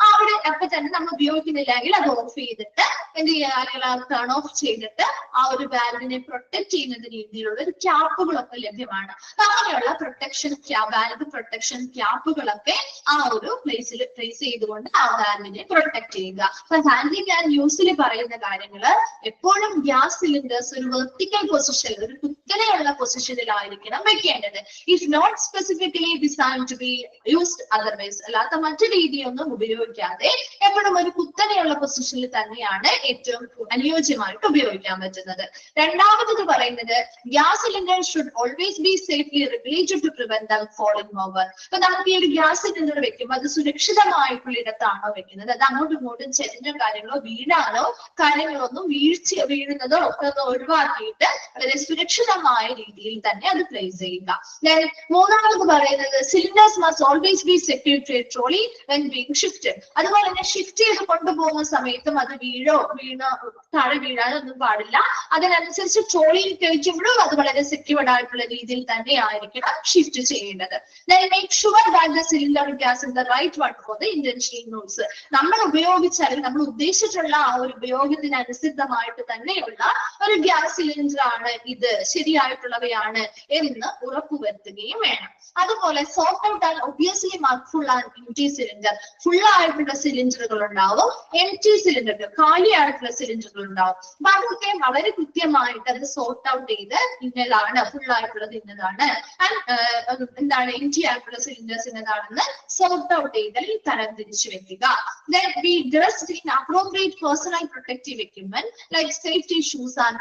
അവിടെ അപ്പൊ തന്നെ നമ്മൾ ഉപയോഗിക്കുന്നില്ലെങ്കിൽ അത് ഓഫ് ചെയ്തിട്ട് എന്ത് ചെയ്യുക, അല്ലെങ്കിൽ ടേൺ ഓഫ് ചെയ്തിട്ട് ആ ഒരു വാൽവിനെ പ്രൊട്ടക്ട് ചെയ്യുന്ന രീതിയിലുള്ള ഒരു ക്യാപ്പുകളൊക്കെ ലഭ്യമാണ്. അങ്ങനെയുള്ള പ്രൊട്ടക്ഷൻ വാൽവ് പ്രൊട്ടക്ഷൻ ക്യാപ്പുകളൊക്കെ ആ ഒരു പ്ലേസിൽ പ്ലേസ് ചെയ്തുകൊണ്ട് ആ വാൽവിനെ പ്രൊട്ടക്ട് ചെയ്യുക. അപ്പൊ ഹാൻഡിലിംഗ് ആൻഡ് യൂസിൽ പറയുന്ന കാര്യങ്ങള് എപ്പോഴും ഗ്യാസ് സിലിണ്ടേഴ്സ് ഒരു വെർട്ടിക്കൽ പൊസിഷനിൽ ഒരു കുത്തനെയുള്ള പൊസിഷനിലായിരിക്കണം വെക്കേണ്ടത്. If not specifically design to be used otherwise. അല്ലാത്ത മറ്റു രീതിയൊന്നും ഉപയോഗിക്കാതെ എപ്പോഴും ഒരു കുത്തനെയുള്ള പൊസിഷനിൽ തന്നെയാണ് ഏറ്റവും അനുയോജ്യമായിട്ട് ഉപയോഗിക്കാൻ പറ്റുന്നത്. രണ്ടാമത് പറയുന്നത് gas cylinder should always be safely regulated to prevent them falling over. അപ്പൊ നമുക്ക് ഈ ഒരു ഗ്യാസ് സിലിണ്ടർ വെക്കുമ്പോൾ അത് സുരക്ഷിതമായിട്ടുള്ള ഇടത്താണോ വെക്കുന്നത്, അത് അങ്ങോട്ടും ഇങ്ങോട്ടും ചെരിഞ്ഞ കാര്യങ്ങളോ വീഴാനോ കാര്യങ്ങളൊന്നും വീഴുന്നതോ ഒക്കെ ഒന്ന് ഒഴിവാക്കിയിട്ട് വളരെ സുരക്ഷിതമായ രീതിയിൽ തന്നെ അത് പ്ലേസ് ചെയ്യുക. മൂന്നാമത് പറയുന്നത് cylinders must always be secured to a trolley when being shifted. അതുപോലെ തന്നെ ഷിഫ്റ്റ് ചെയ്ത് കൊണ്ടുപോകുന്ന സമയത്തും അത് താഴെ വീഴാനൊന്നും പാടില്ല. അതിനനുസരിച്ച് ട്രോളിയിൽ കഴിക്കുമ്പോഴും അത് വളരെ സെക്യൂർഡ് ആയിട്ടുള്ള രീതിയിൽ തന്നെ ആയിരിക്കണം ഷിഫ്റ്റ് ചെയ്യേണ്ടത്. Make sure that the cylinder gas in the right one for the intentional use. നമ്മൾ ഉപയോഗിച്ചാൽ നമ്മൾ ഉദ്ദേശിച്ചിട്ടുള്ള ആ ഒരു ഉപയോഗത്തിന് അനുസൃതമായിട്ട് തന്നെയുള്ള ഒരു ഗ്യാസ് സിലിണ്ടർ ആണ് ഇത്, ശരിയായിട്ടുള്ളവയാണ് എന്ന് ഉറപ്പുവരുത്തുകയും വേണം. അതുപോലെ sort out and obviously mark full and empty cylinder. Full ആയിട്ടുള്ള സിലിണ്ടറുകൾ ഉണ്ടാവും, എംപ്റ്റി സിലിണ്ടറുകൾ കാലിയായിട്ടുള്ള സിലിണ്ടറുകൾ ഉണ്ടാവും. അപ്പൊ അതൊക്കെ വളരെ കൃത്യമായിട്ട് അത് സോർട്ട് ഔട്ട് ചെയ്ത് ഇന്നതാണ് ഫുൾ ആയിട്ടുള്ളത്, ഇന്നതാണ് എന്താണ് എംപ്റ്റി ആയിട്ടുള്ള സിലിണ്ടേഴ്സ് ഇന്നതാണെന്ന് സോർട്ട് ഔട്ട് ചെയ്ത് തരംതിരിച്ചു വെക്കുക. Then be dressed in appropriate personal protective equipment like safety shoes and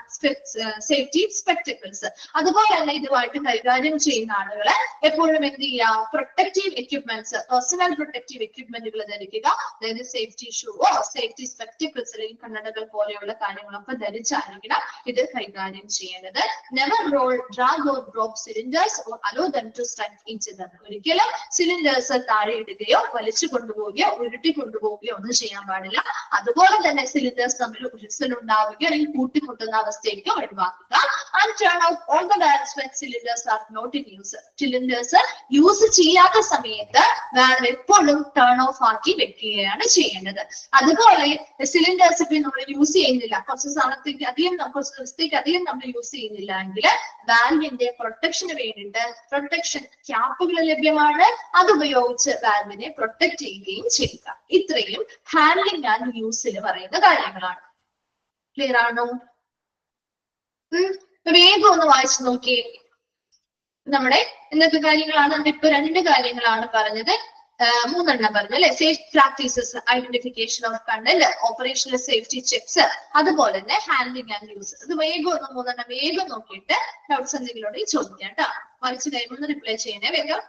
safety spectacles. അതുപോലെ തന്നെ ഇതുമായിട്ട് കൈകാര്യം ചെയ്യുന്ന ആളുകളെ എപ്പോഴും എന്ത് ചെയ്യുക, പ്രൊട്ടക്റ്റീവ് എക്യുപ്മെന്റ്സ്, പേഴ്സണൽ പ്രൊട്ടക്റ്റീവ് എക്യുപ്മെന്റുകൾ ധരിക്കുക. അതായത് സേഫ്റ്റി ഷൂവോ സേഫ്റ്റി സ്പെക്ടിക്കിൾസ് അല്ലെങ്കിൽ കണ്ണടകൾ പോലെയുള്ള കാര്യങ്ങളൊക്കെ ധരിച്ചായിരിക്കണം ഇത് കൈകാര്യം ചെയ്യേണ്ടത്. Never roll, drag or drop cylinders or allow them to strike each other. ഒരിക്കലും സിലിണ്ടേഴ്സ് താഴെ ഇടുകയോ വലിച്ചു കൊണ്ടുപോവുകയോ ഉരുട്ടി കൊണ്ടുപോവുകയോ ഒന്നും ചെയ്യാൻ പാടില്ല. അതുപോലെ തന്നെ സിലിണ്ടേഴ്സ് തമ്മിൽ ഉരസലുണ്ടാവുകയോ അല്ലെങ്കിൽ കൂട്ടിമുട്ടുന്ന അവസ്ഥയ്ക്ക് ഒഴിവാക്കുക. And turn out all the valves when cylinders are not in use. Cylinders use ചെയ്യാത്ത സമയത്ത് വാൽവ് എപ്പോഴും ടേൺ ഓഫ് ആക്കി വെക്കുകയാണ് ചെയ്യേണ്ടത്. അതുപോലെ സിലിണ്ടേഴ്സ് ഇപ്പൊ നമ്മൾ യൂസ് ചെയ്യുന്നില്ല, കുറച്ച് സമയത്തേക്ക് കുറച്ച് ദിവസത്തേക്ക് അധികം നമ്മൾ യൂസ് ചെയ്യുന്നില്ല എങ്കിൽ വാൽവിന്റെ പ്രൊട്ടക്ഷന് വേണ്ടിയിട്ട് പ്രൊട്ടക്ഷൻ ക്യാപ്പുകൾ ലഭ്യമാണ്. അതുപയോഗിച്ച് വാൽവിനെ പ്രൊട്ടക്ട് ചെയ്യുകയും ചെയ്യുക. ഇത്രയും ഹാൻഡ്ലിംഗ് ആൻഡ് യൂസിൽ പറയുന്ന കാര്യങ്ങളാണ്. ക്ലിയർ ആണോ? വേഗം ഒന്ന് വായിച്ചു നോക്കിയേ. നമ്മുടെ എന്തൊക്കെ കാര്യങ്ങളാണ് നമ്മളിപ്പോ 2 കാര്യങ്ങളാണ് പറഞ്ഞത്, 3 പറഞ്ഞു അല്ലെ. Safe practices, identification of content, operational safety checks, അതുപോലെ തന്നെ ഹാൻഡ്ലിംഗ് ആൻഡ് യൂസ്. ഇത് വേഗം ഒന്ന് 3 വേഗം നോക്കിയിട്ട് ഡൗട്ട്സ് എന്തെങ്കിലും ഉണ്ടെങ്കിൽ ചോദിക്കാം കേട്ടോ. വായിച്ചു കഴിയുമ്പോൾ റിപ്ലൈ ചെയ്യണേ വേഗം.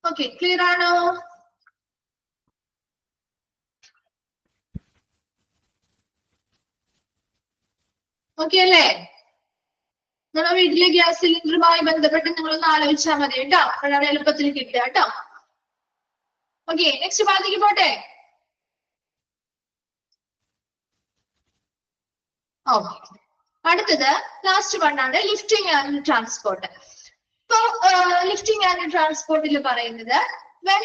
ഓക്കെ, ക്ലിയർ ആണോ? ഓക്കെ അല്ലേ? നമ്മുടെ വീട്ടിലെ ഗ്യാസ് സിലിണ്ടറുമായി ബന്ധപ്പെട്ട് നിങ്ങളൊന്ന് ആലോചിച്ചാൽ മതി കേട്ടോ. അപ്പോഴാണ് എളുപ്പത്തിൽ കിട്ടുക കേട്ടോ. ഓക്കെ, നെക്സ്റ്റ് ഭാഗത്തേക്ക് പോട്ടെ. ഓക്കെ. അടുത്തത് ലാസ്റ്റ് വൺ ആണ് ലിഫ്റ്റിംഗ് ആൻഡ് ട്രാൻസ്പോർട്ട്. ഇപ്പൊ ലിഫ്റ്റിംഗ് ആൻഡ് ട്രാൻസ്പോർട്ടിൽ പറയുന്നത് when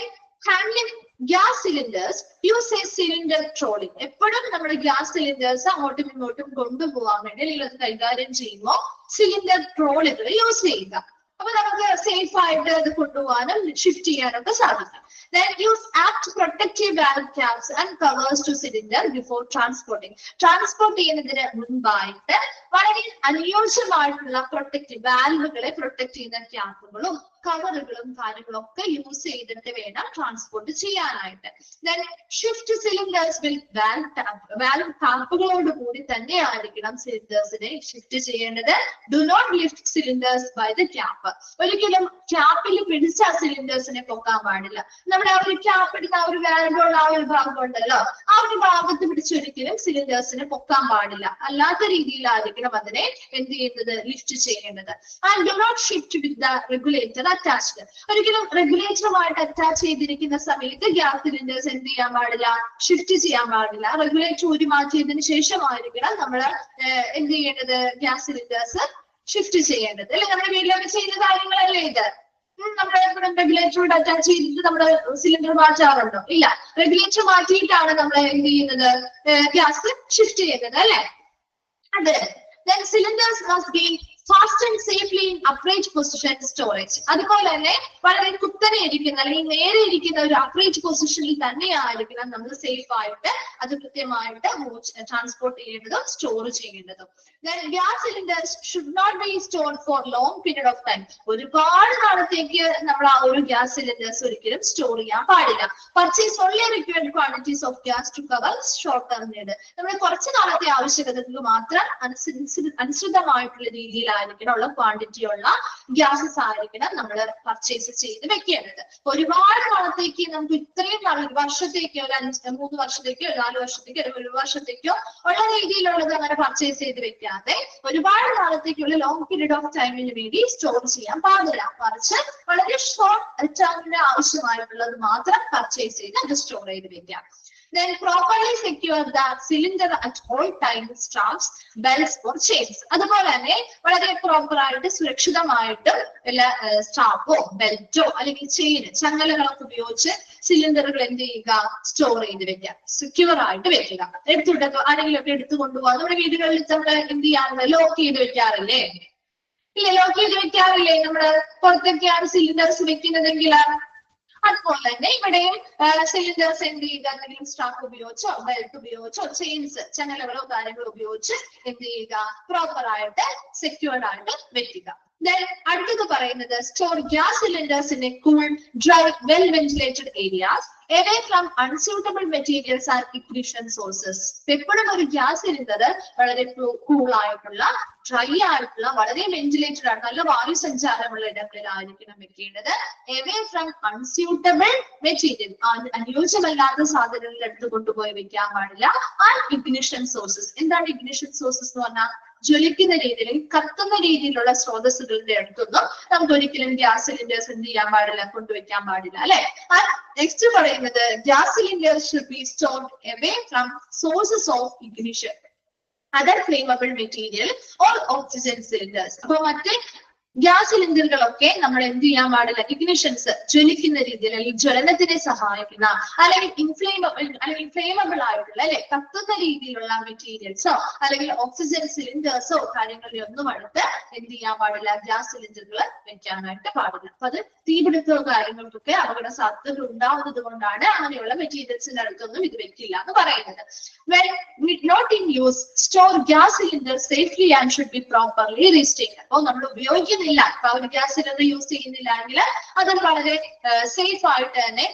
handling gas cylinders use a cylinder trolley. എപ്പോഴും നമ്മുടെ ഗ്യാസ് സിലിണ്ടേഴ്സ് അങ്ങോട്ടും ഇങ്ങോട്ടും കൊണ്ടുപോകാൻ വേണ്ടി അല്ലെങ്കിൽ അത് കൈകാര്യം ചെയ്യുമ്പോൾ സിലിണ്ടർ ട്രോളുകൾ യൂസ് ചെയ്യുക. അപ്പൊ നമുക്ക് സേഫ് ആയിട്ട് അത് കൊണ്ടുപോകാനും ഷിഫ്റ്റ് ചെയ്യാനൊക്കെ സാധിക്കും. Then use apt protective valve caps and covers to cylinder before transporting. Transport ചെയ്യുന്നതിന് മുൻപായിട്ട് വളരെ അനുയോജ്യമായിട്ടുള്ള പ്രൊട്ടക്റ്റീവ് വാൽവുകളെ പ്രൊട്ടക്ട് ചെയ്യുന്ന ക്യാപ്പുകളും കവറുകളും കാര്യങ്ങളും ഒക്കെ യൂസ് ചെയ്തിട്ട് വേണം ട്രാൻസ്പോർട്ട് ചെയ്യാനായിട്ട്. Then shift cylinders with valve ടാപ്പുകളോട് കൂടി തന്നെ ആയിരിക്കണം സിലിണ്ടേഴ്സിനെ ഷിഫ്റ്റ് ചെയ്യേണ്ടത്. Do not lift cylinders by the cap. ഒരിക്കലും ക്യാപ്പിൽ പിടിച്ച സിലിണ്ടേഴ്സിനെ പൊക്കാൻ പാടില്ല. നമ്മുടെ ആ ഒരു ക്യാപ്പ് ഇടുന്ന ആ ഒരു വാൽവുള്ള ആ ഒരു ഭാഗം ഉണ്ടല്ലോ, ആ ഒരു ഭാഗത്ത് പിടിച്ചൊരിക്കലും സിലിണ്ടേഴ്സിനെ പൊക്കാൻ പാടില്ല. അല്ലാത്ത രീതിയിലായിരിക്കണം അതിനെ എന്ത് ചെയ്യുന്നത്, ലിഫ്റ്റ് ചെയ്യേണ്ടത്. And do not shift with the regulator attached. ഒരിക്കലും റെഗുലേറ്ററുമായിട്ട് അറ്റാച്ച് ചെയ്തിരിക്കുന്ന സമയത്ത് ഗ്യാസ് സിലിണ്ടേഴ്സ് എന്ത് ചെയ്യാൻ പാടില്ല, ഷിഫ്റ്റ് ചെയ്യാൻ പാടില്ല. റെഗുലേറ്റർ ഊരി മാറ്റിയതിനു ശേഷമായിരിക്കണം നമ്മൾ എന്ത് ചെയ്യേണ്ടത്, ഗ്യാസ് സിലിണ്ടേഴ്സ് ഷിഫ്റ്റ് ചെയ്യേണ്ടത്. അല്ലെ നമ്മുടെ വീട്ടിലൊക്കെ ചെയ്യുന്ന കാര്യങ്ങളല്ലേ ഇത്. നമ്മുടെ റെഗുലേറ്ററോട് അറ്റാച്ച് ചെയ്തിട്ട് നമ്മുടെ സിലിണ്ടർ മാറ്റാറുണ്ടോ? ഇല്ല. റെഗുലേറ്റർ മാറ്റിയിട്ടാണ് നമ്മൾ എന്ത് ചെയ്യുന്നത്, ഗ്യാസ് ഷിഫ്റ്റ് ചെയ്യുന്നത് അല്ലെ. അതെ. Then cylinders must be fastened safely in upright position storage. അതുപോലെ തന്നെ വളരെ കുത്തനെ ഇരിക്കുന്ന അല്ലെങ്കിൽ നേരെ ഇരിക്കുന്ന ഒരു അപ്രൈറ്റ് പൊസിഷനിൽ തന്നെയായിരിക്കണം നമ്മൾ സേഫ് ആയിട്ട് അത് കൃത്യമായിട്ട് ട്രാൻസ്പോർട്ട് ചെയ്യേണ്ടതും സ്റ്റോർ ചെയ്യേണ്ടതും. Then gas cylinders should not be stored for long period of time. ഒരുപാട് കാലത്തേക്ക് നമ്മൾ ആ ഒരു ഗ്യാസ് സിലിണ്ടേഴ്സ് ഒരിക്കലും സ്റ്റോർ ചെയ്യാൻ പാടില്ല. Purchase only required quantities of gas to cover short term need. നമ്മുടെ കുറച്ച് കാലത്തെ ആവശ്യകതകൾക്ക് മാത്രം അനുസൃതമായിട്ടുള്ള രീതിയിലായിരിക്കണം ഉള്ള ക്വാണ്ടിറ്റി ഉള്ള ഗ്യാസസ് ആയിരിക്കണം നമ്മൾ പർച്ചേസ് ചെയ്ത് വെക്കേണ്ടത്. ഒരുപാട് കാലത്തേക്ക് നമുക്ക് ഇത്രയും നാൾ, ഒരു വർഷത്തേക്കോ, ഒരു 3 വർഷത്തേക്കോ, 4 വർഷത്തേക്കോ, ഒരു വർഷത്തേക്കോ ഉള്ള രീതിയിലുള്ളത് അങ്ങനെ പർച്ചേസ് ചെയ്ത് വെക്കാതെ ഒരുപാട് കാലത്തേക്കുള്ള ലോങ് പീരീഡ് ഓഫ് ടൈമിന് വേണ്ടി സ്റ്റോർ ചെയ്യാൻ പാടില്ല. മറിച്ച് വളരെ ഷോർട്ട് ടൈമിന് ആവശ്യമായിട്ടുള്ളത് മാത്രം പർച്ചേസ് ചെയ്ത് അത് സ്റ്റോർ ചെയ്ത് വെക്കാം. Then properly secure the cylinder at all times, straps, belts or chains. അതുപോലെ തന്നെ വളരെ പ്രോപ്പർ ആയിട്ട് സുരക്ഷിതമായിട്ട് എല്ലാ സ്ട്രാപ്പോ ബെൽറ്റോ അല്ലെങ്കിൽ ചെയിൻ ചങ്ങലകളൊക്കെ ഉപയോഗിച്ച് സിലിണ്ടറുകൾ എന്ത് ചെയ്യുക, സ്റ്റോർ ചെയ്ത് വെക്കുക, സെക്യൂർ ആയിട്ട് വെക്കുക. എടുത്തിട്ടൊക്കെ ആരെങ്കിലും ഒക്കെ എടുത്തു കൊണ്ടുപോകാം. നമ്മുടെ വീടുകളിൽ നമ്മൾ എന്ത് ചെയ്യാറുണ്ട്, ലോക്ക് ചെയ്ത് വെക്കാറില്ലേ? ഇല്ല, ലോക്ക് ചെയ്ത് വെക്കാറില്ലേ? നമ്മള് പുറത്തൊക്കെയാണ് സിലിണ്ടേഴ്സ് വെക്കുന്നതെങ്കിൽ അതുപോലെ തന്നെ ഇവിടെയും സിലിണ്ടേഴ്സ് എന്ത് ചെയ്യുക, എന്തെങ്കിലും സ്ട്രാപ്പ് ഉപയോഗിച്ചോ ബെൽറ്റ് ഉപയോഗിച്ചോ ചെയിൻസ് ചങ്ങലകളോ കാര്യങ്ങളോ ഉപയോഗിച്ച് എന്ത് ചെയ്യുക, പ്രോപ്പർ ആയിട്ട് സെക്യൂർഡ് ആയിട്ട് വെക്കുക. അടുത്തത് പറയുന്നത് store gas cylinders in A cool, dry, well ventilated areas away from unsuitable materials and ignition sources. എപ്പോഴും ഒരു ഗ്യാസ് സിലിണ്ടർ വളരെ കൂൾ ആയിട്ടുള്ള, ഡ്രൈ ആയിട്ടുള്ള, വളരെ വെന്റിലേറ്റഡ് ആണ്, നല്ല വായു സഞ്ചാരമുള്ള ഇടങ്ങളിലായിരിക്കണം വെക്കേണ്ടത്. away from unsuitable material, അനുയോജ്യമല്ലാത്ത സാധനങ്ങൾ എടുത്ത് കൊണ്ടുപോയി വെക്കാൻ പാടില്ല. And ignition sources. എന്താണ് ഇഗ്നിഷൻ സോഴ്സസ് എന്ന് പറഞ്ഞാൽ? ജ്വലിക്കുന്ന രീതിയിൽ, കത്തുന്ന രീതിയിലുള്ള സ്രോതസ്സുകളുടെ അടുത്തൊന്നും നമുക്ക് ഒരിക്കലും ഗ്യാസ് സിലിണ്ടേഴ്സ് എന്ത് ചെയ്യാൻ പാടില്ല, കൊണ്ടുവയ്ക്കാൻ പാടില്ല അല്ലെ. നെക്സ്റ്റ് പറയുന്നത് gas cylinders should be stored away from sources of ignition, other flammable material or oxygen cylinders. അപ്പൊ മറ്റേ ഗ്യാസ് സിലിണ്ടറുകളൊക്കെ നമ്മൾ എന്ത് ചെയ്യാൻ പാടില്ല, ഇഗ്നിഷൻസ് ജ്വലിക്കുന്ന രീതിയിൽ അല്ലെങ്കിൽ ജ്വലനത്തിനെ സഹായിക്കുന്ന അല്ലെങ്കിൽ ഫ്ലേമബിൾ ആയിട്ടുള്ള അല്ലെ കത്തുന്ന രീതിയിലുള്ള മെറ്റീരിയൽസോ അല്ലെങ്കിൽ ഓക്സിജൻ സിലിണ്ടേഴ്സോ കാര്യങ്ങളിലൊന്നും അടുത്ത് എന്ത് ചെയ്യാൻ പാടില്ല, ഗ്യാസ് സിലിണ്ടറുകൾ വെക്കാനായിട്ട് പാടില്ല. അപ്പൊ അത് തീപിടുത്തവും കാര്യങ്ങൾക്കൊക്കെ അപകട സാധ്യതകൾ ഉണ്ടാവുന്നത് കൊണ്ടാണ് അങ്ങനെയുള്ള മെറ്റീരിയൽസിന്റെ അടുത്തൊന്നും ഇത് വെക്കില്ല എന്ന് പറയുന്നത്. When not in use, store gas cylinders safely and should be properly restrained. അപ്പോൾ നമ്മൾ ഉപയോഗിക്കുന്നില്ല, ഇപ്പൊ ഒരു ഗ്യാസ് സിലിണ്ടർ യൂസ് ചെയ്യുന്നില്ല എങ്കിൽ അത് വളരെ സേഫ് ആയിട്ട് തന്നെ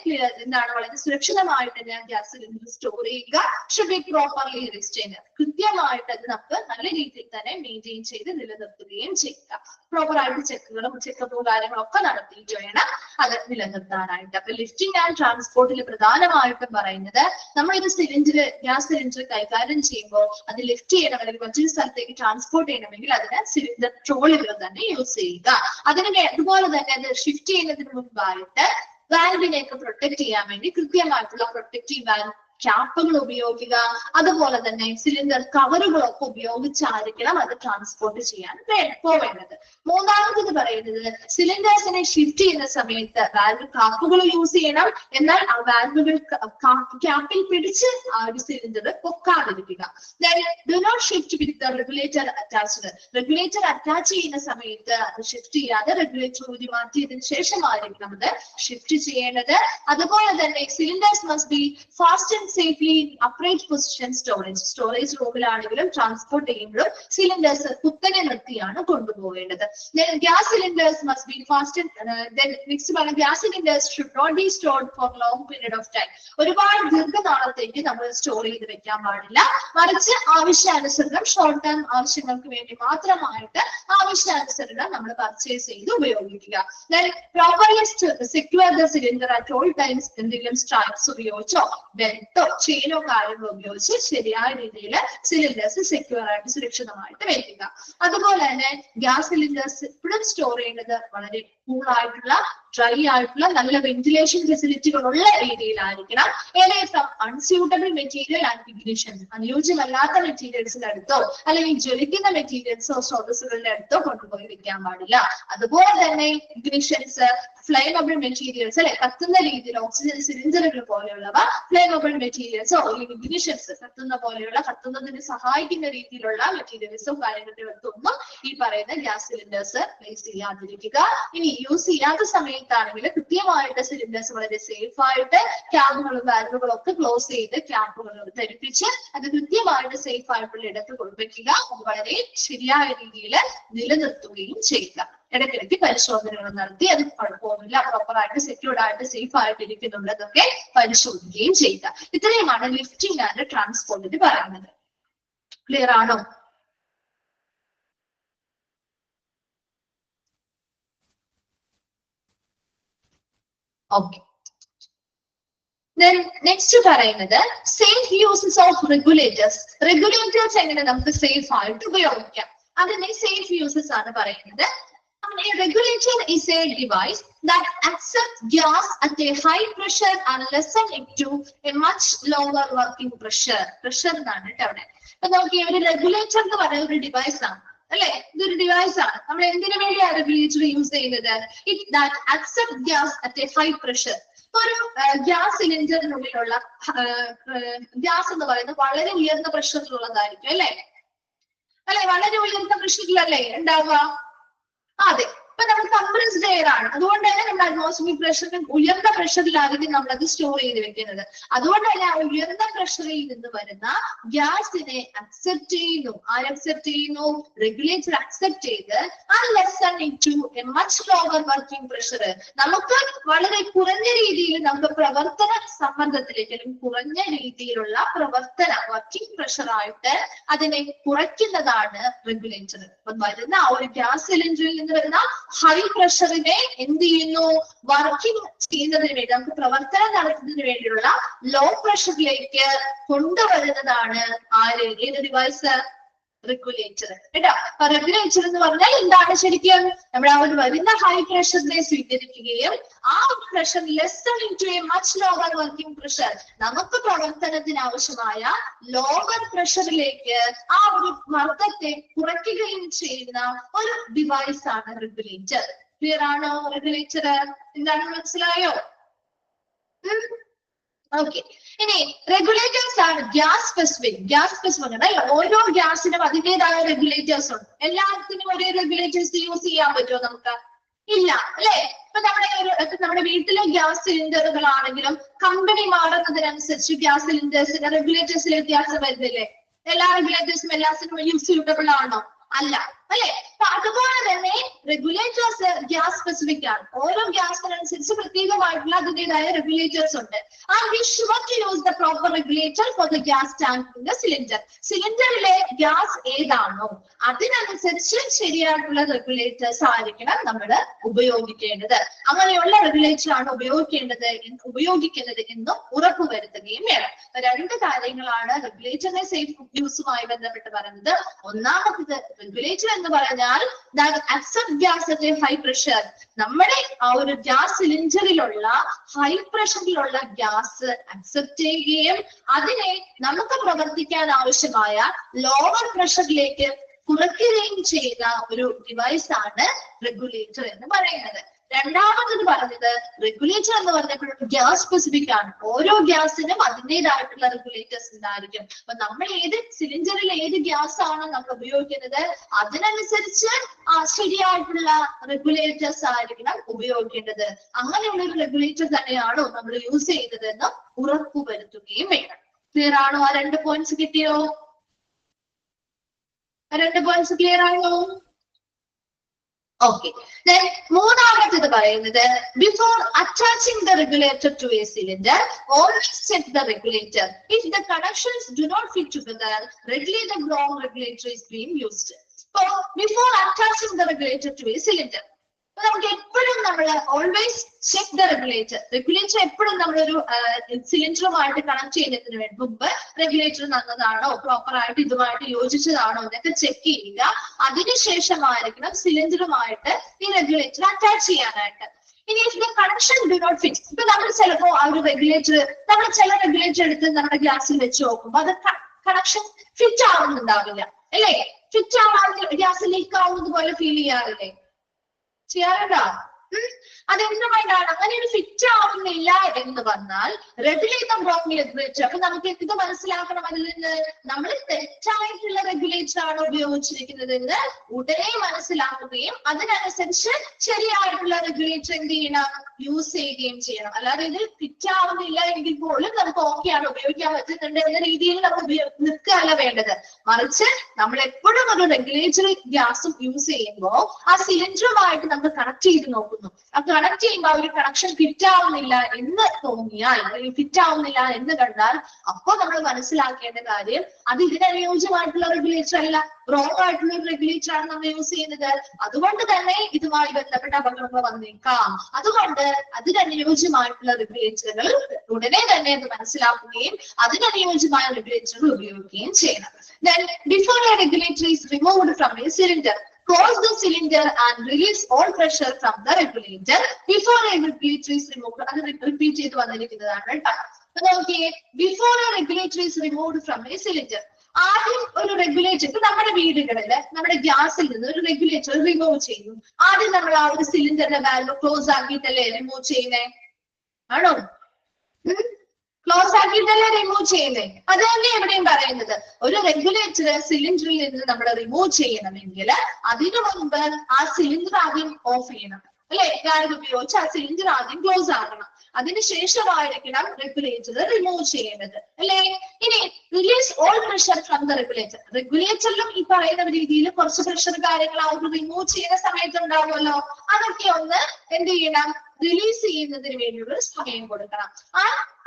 എന്താണ്, വളരെ സുരക്ഷിതമായിട്ട് തന്നെ ഗ്യാസ് സിലിണ്ടർ സ്റ്റോർ ചെയ്യുക. Should be properly restrained. കൃത്യമായിട്ട് അത് നമുക്ക് നല്ല രീതിയിൽ തന്നെ മെയിൻറ്റെയിൻ ചെയ്ത് നിലനിർത്തുകയും ചെയ്യുക. പ്രോപ്പർ ആയിട്ട് ചെക്കപ്പും കാര്യങ്ങളൊക്കെ നടത്തിയിട്ട് വേണം അത് നിലനിർത്താനായിട്ട്. അപ്പൊ ലിഫ്റ്റിംഗ് ആൻഡ് ട്രാൻസ്പോർട്ടിൽ പ്രധാനമായിട്ടും പറയുന്നത് നമ്മൾ ഇത് ഗ്യാസ് സിലിണ്ടർ കൈകാര്യം ചെയ്യുമ്പോൾ അത് ലിഫ്റ്റ് ചെയ്യണം അല്ലെങ്കിൽ മറ്റൊരു സ്ഥലത്തേക്ക് ട്രാൻസ്പോർട്ട് ചെയ്യണമെങ്കിൽ അതിന് സിലിണ്ടർ ട്രോളുകൾ തന്നെ യൂസ് ചെയ്യുക. അതുപോലെ തന്നെ അത് ഷിഫ്റ്റ് ചെയ്യുന്നതിന് മുൻപായിട്ട് വാൽവിനെയൊക്കെ പ്രൊട്ടക്ട് ചെയ്യാൻ വേണ്ടി കൃത്യമായിട്ടുള്ള പ്രൊട്ടക്റ്റീവ് വാൽവ് ക്യാപ്പുകൾ ഉപയോഗിക്കുക. അതുപോലെ തന്നെ സിലിണ്ടർ കവറുകളൊക്കെ ഉപയോഗിച്ചായിരിക്കണം അത് ട്രാൻസ്പോർട്ട് ചെയ്യാൻ പോവേണ്ടത്. മൂന്നാമത് പറയുന്നത് സിലിണ്ടേഴ്സിനെ ഷിഫ്റ്റ് ചെയ്യുന്ന സമയത്ത് വാൽവ് കാപ്പുകൾ യൂസ് ചെയ്യണം. എന്നാൽ ആ വാൽവുകൾ ക്യാപ്പിൽ പിടിച്ച് ആ ഒരു സിലിണ്ടർ പൊക്കാതിരിക്കുക. Do not shift with the regulator attached. Regulator attach ചെയ്യുന്ന സമയത്ത് അത് ഷിഫ്റ്റ് ചെയ്യാതെ റെഗുലേറ്റർ ഊരി മാറ്റിയതിനു ശേഷമായിരിക്കണം അത് ഷിഫ്റ്റ് ചെയ്യേണ്ടത്. അതുപോലെ തന്നെ cylinders must be fast and safely in upright position storage റൂമിലാണെങ്കിലും ട്രാൻസ്പോർട്ട് ചെയ്യുമ്പോഴും സിലിണ്ടേഴ്സ് കുത്തനെ നിർത്തിയാണ് കൊണ്ടുപോകേണ്ടത്. Gas cylinders must be fast. Next പറഞ്ഞ gas cylinders should not be stored for long period of time. ഒരുപാട് ദീർഘനാളത്തേക്ക് നമ്മൾ സ്റ്റോർ ചെയ്ത് വെക്കാൻ പാടില്ല. മറിച്ച് ആവശ്യാനുസരണം ഷോർട്ട് ടേം ആവശ്യങ്ങൾക്ക് വേണ്ടി മാത്രമായിട്ട് ആവശ്യാനുസരണം നമ്മൾ പർച്ചേസ് ചെയ്ത് ഉപയോഗിക്കുക. Properly secure the cylinder at all times. എന്തെങ്കിലും സ്ട്രാപ്സ് ഉപയോഗിച്ചോ ബെൽറ്റോ ചെയിനോ കാര്യങ്ങളോ ഉപയോഗിച്ച് ശരിയായ രീതിയിൽ സിലിണ്ടേഴ്സ് സെക്യൂർ ആയിട്ട് സുരക്ഷിതമായിട്ട് വെക്കുക. അതുപോലെ തന്നെ ഗ്യാസ് സിലിണ്ടേഴ്സ് എപ്പോഴും സ്റ്റോർ ചെയ്യുന്നത് വളരെ കൂൾ ആയിട്ടുള്ള ഡ്രൈ ആയിട്ടുള്ള നല്ല വെന്റിലേഷൻ ഫെസിലിറ്റികളുള്ള രീതിയിലായിരിക്കണം. Unsuitable material and ignition. അനുയോജ്യമല്ലാത്ത മെറ്റീരിയൽസിന്റെ അടുത്തോ അല്ലെങ്കിൽ ജ്വലിക്കുന്ന മെറ്റീരിയൽസോ സ്രോതസ്സുകളുടെ അടുത്തോ കൊണ്ടുപോയി വെക്കാൻ പാടില്ല. അതുപോലെ തന്നെ ഇഗ്നിഷൻസ്, ഫ്ലെയിമബിൾ മെറ്റീരിയൽസ് അല്ലെ കത്തുന്ന രീതിയിൽ ഓക്സിജൻ സിലിണ്ടറുകൾ പോലെയുള്ളവ ഫ്ലെയിമബിൾ മെറ്റീരിയൽസോ അല്ലെങ്കിൽ ഇഗ്നിഷൻസ് കത്തുന്നതിന് സഹായിക്കുന്ന രീതിയിലുള്ള മെറ്റീരിയൽസോ കാര്യങ്ങളുടെ അടുത്തൊന്നും ഈ പറയുന്ന ഗ്യാസ് സിലിണ്ടേഴ്സ് പ്ലേസ് ചെയ്യാതിരിക്കുക. ഇനി യൂസ് ചെയ്യാത്ത സമയത്താണെങ്കിൽ കൃത്യമായിട്ട് സിലിണ്ടേഴ്സ് വളരെ സേഫ് ആയിട്ട് ക്യാബുകളും വാൽവുകളും ഒക്കെ ക്ലോസ് ചെയ്ത് ക്യാപ്പുകൾ ധരിപ്പിച്ച് അത് കൃത്യമായിട്ട് സേഫ് ആയിട്ടുള്ള ഇടത്ത് കൊണ്ടുവയ്ക്കുക. അത് വളരെ ശരിയായ രീതിയിൽ നിലനിർത്തുകയും ചെയ്യുക. ഇടയ്ക്കിടയ്ക്ക് പരിശോധനകൾ നടത്തി അത് കുഴപ്പമൊന്നുമില്ല, പ്രോപ്പറായിട്ട് സെക്യൂർഡ് ആയിട്ട് സേഫ് ആയിട്ട് ഇരിക്കുന്നുള്ളതൊക്കെ പരിശോധിക്കുകയും ചെയ്യുക. ഇത്രയുമാണ് ലിഫ്റ്റിംഗ് ആൻഡ് ട്രാൻസ്പോർട്ടിന് പറയുന്നത്. ക്ലിയർ ആണോ? ഓക്കെ. നെക്സ്റ്റ് പറയുന്നത് safe uses of regulators. Regulators എങ്ങനെ നമുക്ക് സേഫ് ആയിട്ട് ഉപയോഗിക്കാം, അതിനെ സേഫ് യൂസസ് ആണ് പറയുന്നത്. A regulator is a device that accepts gas at a high pressure and lessen it to a much lower working pressure. Pressure എന്നാണ് കേട്ടോ അവിടെ. അപ്പൊ നമുക്ക് ഈ ഒരു റെഗുലേറ്റർ എന്ന് പറയുന്ന ഒരു ഡിവൈസ് ആണ് അല്ലെ, ഇതൊരു ഡിവൈസ് ആണ്. നമ്മൾ എന്തിനു വേണ്ടിയാണ് റെഗുലേറ്റർ യൂസ് ചെയ്യുന്നത്? It that accept gas at A high pressure. ഒരു ഗ്യാസ് സിലിണ്ടറിനുള്ളിലുള്ള ഗ്യാസ് എന്ന് പറയുന്നത് വളരെ ഉയർന്ന പ്രഷറിലുള്ളതായിരിക്കും അല്ലെ, വളരെ ഉയർന്ന പ്രഷറിലല്ലേ ഉണ്ടാവുക? അതെ. ഇപ്പൊ നമ്മൾ കംപ്രസ്ഡ് എയർ ആണ്, അതുകൊണ്ട് തന്നെ നമ്മുടെ അറ്റ്മോസ്ഫിയർ പ്രഷറിന് ഉയർന്ന പ്രഷറിലായിരിക്കും നമ്മൾ അത് സ്റ്റോർ ചെയ്ത് വെക്കുന്നത്. അതുകൊണ്ട് തന്നെ ആ ഉയർന്ന പ്രഷറിൽ നിന്ന് വരുന്ന ഗ്യാസിനെ അക്സെപ്റ്റ് ചെയ്യുന്നു. ആര് അക്സെപ്റ്റ് ചെയ്യുന്നു? റെഗുലേറ്റർ അക്സെപ്റ്റ് ചെയ്ത് lesson into A much lower working pressure. നമുക്ക് വളരെ കുറഞ്ഞ രീതിയിൽ നമുക്ക് പ്രവർത്തന സമ്മർദ്ദത്തിലേക്ക് അല്ലെങ്കിൽ കുറഞ്ഞ രീതിയിലുള്ള പ്രവർത്തന വർക്കിംഗ് പ്രഷറായിട്ട് അതിനെ കുറയ്ക്കുന്നതാണ് റെഗുലേറ്റർ. അപ്പൊ വരുന്ന ആ ഒരു ഗ്യാസ് സിലിണ്ടറിൽ നിന്ന് വരുന്ന ഹൈ പ്രഷറിനെ എന്ത് ചെയ്യുന്നു? വർക്കിംഗ് ചെയ്യുന്നതിന് വേണ്ടി, നമുക്ക് പ്രവർത്തനം നടത്തുന്നതിന് വേണ്ടിയുള്ള ലോ പ്രഷറിലേക്ക് കൊണ്ടുവരുന്നതാണ് ആര്? ഏത് ഡിവൈസ്? റെഗുലേറ്റർ കേട്ടോ. അപ്പൊ റെഗുലേറ്റർ എന്ന് പറഞ്ഞാൽ എന്താണ് ശരിക്കും? നമ്മുടെ ആ ഒരു വരുന്ന ഹൈ പ്രഷറിനെ സ്വീകരിക്കുകയും ആ pressure lesson into A much lower working pressure, നമുക്ക് പ്രവർത്തനത്തിന് ആവശ്യമായ ലോവർ പ്രഷറിലേക്ക് ആ ഒരു മർദ്ദത്തെ കുറയ്ക്കുകയും ചെയ്യുന്ന ഒരു ഡിവൈസ് ആണ് റെഗുലേറ്റർ. ക്ലിയർ ആണോ? റെഗുലേറ്റർ എന്താണെന്ന് മനസ്സിലായോ? ഓക്കെ. ഇനി റെഗുലേറ്റേഴ്സ് ആണ് ഗ്യാസ് സ്പെസിഫിക്. ഗ്യാസ് സ്പെസിഫിക് ഓരോ ഗ്യാസിനും അതിൻ്റെതായ റെഗുലേറ്റേഴ്സ് ഉണ്ട്. എല്ലാത്തിനും ഒരേ റെഗുലേറ്റേഴ്സ് യൂസ് ചെയ്യാൻ പറ്റുമോ നമുക്ക്? ഇല്ല അല്ലെ. ഇപ്പൊ നമ്മുടെ വീട്ടിലെ ഗ്യാസ് സിലിണ്ടറുകളാണെങ്കിലും കമ്പനി മാറുന്നതിനനുസരിച്ച് ഗ്യാസ് സിലിണ്ടേഴ്സിന്റെ റെഗുലേറ്റേഴ്സിൽ വ്യത്യാസം വരുന്നില്ലേ? എല്ലാ റെഗുലേറ്റേഴ്സും എല്ലാത്തിനും യൂസ് സ്യൂട്ടബിൾ ആണോ? അല്ല അല്ലെ. അപ്പൊ അതുപോലെ തന്നെ റെഗുലേറ്റേഴ്സ് ഗ്യാസ് സ്പെസിഫിക് ആണ്. ഓരോ ഗ്യാസിനനുസരിച്ച് പ്രത്യേകമായിട്ടുള്ള അതിൻ്റെതായ റെഗുലേറ്റേഴ്സ് ഉണ്ട്. And we should to use the proper regulator for the gas tank in the cylinder. സിലിണ്ടറിലെ ഗ്യാസ് ഏതാണോ അതിനനുസരിച്ച് ശരിയായിട്ടുള്ള റെഗുലേറ്റേഴ്സ് ആയിരിക്കണം നമ്മൾ ഉപയോഗിക്കേണ്ടത്. അങ്ങനെയുള്ള റെഗുലേറ്റർ ആണ് ഉപയോഗിക്കുന്നത് എന്നും ഉറപ്പുവരുത്തുകയും വേണം. രണ്ട് കാര്യങ്ങളാണ് റെഗുലേറ്ററിനെ സേഫ് യൂസുമായി ബന്ധപ്പെട്ട് പറയുന്നത്. ഒന്നാമത് റെഗുലേറ്റർ എന്ന് പറഞ്ഞാൽ accept gas at A high pressure. നമ്മുടെ ആ ഒരു ഗ്യാസ് സിലിണ്ടറിലുള്ള ഹൈ പ്രഷറിലുള്ള ഗ്യാസ് അക്സെപ്റ്റ് ചെയ്യുകയും അതിനെ നമുക്ക് പ്രവർത്തിക്കാൻ ആവശ്യമായ ലോവർ പ്രഷറിലേക്ക് കുറയ്ക്കുകയും ചെയ്യുന്ന ഒരു ഡിവൈസ് ആണ് റെഗുലേറ്റർ എന്ന് പറയുന്നത്. രണ്ടാമത് പറഞ്ഞത് റെഗുലേറ്റർ എന്ന് പറഞ്ഞപ്പോഴും ഗ്യാസ് സ്പെസിഫിക് ആണ്. ഓരോ ഗ്യാസിനും അതിൻ്റെതായിട്ടുള്ള റെഗുലേറ്റേഴ്സ് ഉണ്ടായിരിക്കും. അപ്പൊ നമ്മൾ ഏത് സിലിണ്ടറിൽ ഏത് ഗ്യാസ് ആണോ നമ്മൾ ഉപയോഗിക്കുന്നത് അതിനനുസരിച്ച് ശരിയായിട്ടുള്ള റെഗുലേറ്റേഴ്സ് ആയിരിക്കണം ഉപയോഗിക്കേണ്ടത്. അങ്ങനെയുള്ള ഒരു റെഗുലേറ്റർ തന്നെയാണോ നമ്മൾ യൂസ് ചെയ്യുന്നതെന്ന് ഉറപ്പുവരുത്തുകയും വേണം. ക്ലിയർ ആണോ? ആ 2 പോയിന്റ്സ് കിട്ടിയോ? 2 പോയിന്റ്സ് ക്ലിയർ ആണോ? Okay. Then മൂന്നാമത്തേത് പറയുന്നത് before attaching the regulator to a cylinder, always check the regulator. If the connections do not fit together, readily the wrong regulator is being used. So before attaching the regulator to a cylinder, നമുക്ക് എപ്പോഴും നമ്മൾ always check the regulator. Regulator എപ്പോഴും നമ്മളൊരു സിലിണ്ടറുമായിട്ട് connect ചെയ്യുന്നതിന് മുമ്പ് regulator നല്ലതാണോ, proper ആയിട്ട് ഇതുമായിട്ട് യോജിച്ചതാണോ എന്നൊക്കെ ചെക്ക് ചെയ്യുക. അതിനുശേഷമായിരിക്കണം സിലിണ്ടറുമായിട്ട് ഈ റെഗുലേറ്റർ അറ്റാച്ച് ചെയ്യാനായിട്ട്. ഇനി കണക്ഷൻ ഡു നോട്ട് ഫിറ്റ്. ഇപ്പൊ നമ്മൾ ചിലപ്പോ ആ ഒരു റെഗുലേറ്റർ നമ്മൾ ചില റെഗുലേറ്റർ എടുത്ത് നമ്മുടെ ഗ്യാസിൽ വെച്ച് നോക്കുമ്പോൾ അത് കണക്ഷൻ ഫിറ്റ് ആവുന്നുണ്ടാവില്ല അല്ലേ? ഫിറ്റ് ആവാതെ ഗ്യാസ് ലീക്ക് ആവുന്നത് പോലെ ഫീൽ ചെയ്യാറില്ലേ? ചെയ്യാറുണ്ടോ? അതെന്തുകൊണ്ടാണ് അങ്ങനെ ഒരു ഫിറ്റ് ആവുന്നില്ല എന്ന് പറഞ്ഞാൽ റെഗുലേറ്റർ റോങ് റെഗുലേറ്റർ. അപ്പൊ നമുക്ക് ഇത് മനസ്സിലാക്കണം. അതിൽ നിന്ന് നമ്മൾ തെറ്റായിട്ടുള്ള റെഗുലേറ്റർ ആണ് ഉപയോഗിച്ചിരിക്കുന്നത് എന്ന് ഉടനെ മനസ്സിലാക്കുകയും അതിനനുസരിച്ച് ശരിയായിട്ടുള്ള റെഗുലേറ്റർ എന്ത് ചെയ്യണം, യൂസ് ചെയ്യുകയും ചെയ്യണം. അല്ലാതെ ഇത് ഫിറ്റ് ആവുന്നില്ല എങ്കിൽ പോലും നമുക്ക് ഓക്കെയാണ്, ഉപയോഗിക്കാൻ പറ്റുന്നുണ്ട് എന്ന രീതിയിൽ നമ്മൾ നിൽക്കുകയല്ല വേണ്ടത്. മറിച്ച് നമ്മൾ എപ്പോഴും ഒരു റെഗുലേറ്ററി ഗ്യാസും യൂസ് ചെയ്യുമ്പോൾ ആ സിലിണ്ടറുമായിട്ട് നമ്മൾ കണക്ട് ചെയ്ത് നോക്കുന്നു. ആ കണക്ട് ചെയ്യുമ്പോൾ ഒരു കണക്ഷൻ ഫിറ്റ് ആവുന്നില്ല എന്ന് തോന്നിയാൽ അല്ലെങ്കിൽ ഫിറ്റ് ആവുന്നില്ല എന്ന് കണ്ടാൽ അപ്പോൾ നമ്മൾ മനസ്സിലാക്കേണ്ട കാര്യം അത് ഇതിനനുയോജ്യമായിട്ടുള്ള റെഗുലേറ്റർ അല്ല, റോങ് ആയിട്ടുള്ള ഒരു റെഗുലേറ്റർ ആണ് നമ്മൾ യൂസ് ചെയ്യുന്നത്. അതുകൊണ്ട് തന്നെ ഇതുമായി ബന്ധപ്പെട്ട അപകടങ്ങൾ വന്നേക്കാം. അതുകൊണ്ട് അതിനനുയോജ്യമായിട്ടുള്ള റെഗുലേറ്ററുകൾ ഉടനെ തന്നെ അത് മനസ്സിലാക്കുകയും അതിനനുയോജ്യമായ റെഗുലേറ്ററുകൾ ഉപയോഗിക്കുകയും ചെയ്യണം. Then before a regulator is removed from a cylinder, close the cylinder and release all pressure from the regulator before a regulator is removed. അത് റിപ്പീറ്റ് ചെയ്ത് വന്നിരിക്കുന്നതാണ് കേട്ടോ. അപ്പൊ നോക്കിയേ, before a regulator is removed from a cylinder, ആദ്യം ഒരു regulator, ഇപ്പൊ നമ്മുടെ വീടുകളില് നമ്മുടെ ഗ്യാസിൽ നിന്ന് ഒരു റെഗുലേറ്റർ റിമൂവ് ചെയ്യുന്നു. ആദ്യം നമ്മൾ ആ ഒരു സിലിണ്ടറിന്റെ വാൽവ് ക്ലോസ് ആക്കിയിട്ടല്ലേ റിമൂവ് ചെയ്യുന്നേ? ആണോ? ക്ലോസ് ആക്കിയിട്ടല്ലേ റിമൂവ് ചെയ്യുന്നേ? അത് തന്നെ എവിടെയും പറയുന്നത്. ഒരു റെഗുലേറ്റർ സിലിണ്ടറിൽ നിന്ന് നമ്മൾ റിമൂവ് ചെയ്യണമെങ്കിൽ അതിനു മുൻപ് ആ സിലിണ്ടർ ആദ്യം ഓഫ് ചെയ്യണം അല്ലെ? വാൽവ് ഉപയോഗിച്ച് ആ സിലിണ്ടർ ആദ്യം ക്ലോസ് ആക്കണം. അതിനുശേഷമായിരിക്കണം റെഗുലേറ്റർ റിമൂവ് ചെയ്യേണ്ടത് അല്ലെ? ഇനി release all pressure from the regulator. റെഗുലേറ്ററിലും ഈ പറയുന്ന രീതിയിൽ കുറച്ച് പ്രഷർ കാര്യങ്ങൾ ആ ഒരു റിമൂവ് ചെയ്യുന്ന സമയത്ത് ഉണ്ടാവുമല്ലോ. അതൊക്കെ ഒന്ന് എന്ത് ചെയ്യണം, റിലീസ് ചെയ്യുന്നതിന് വേണ്ടിയുള്ള സമയം കൊടുക്കണം.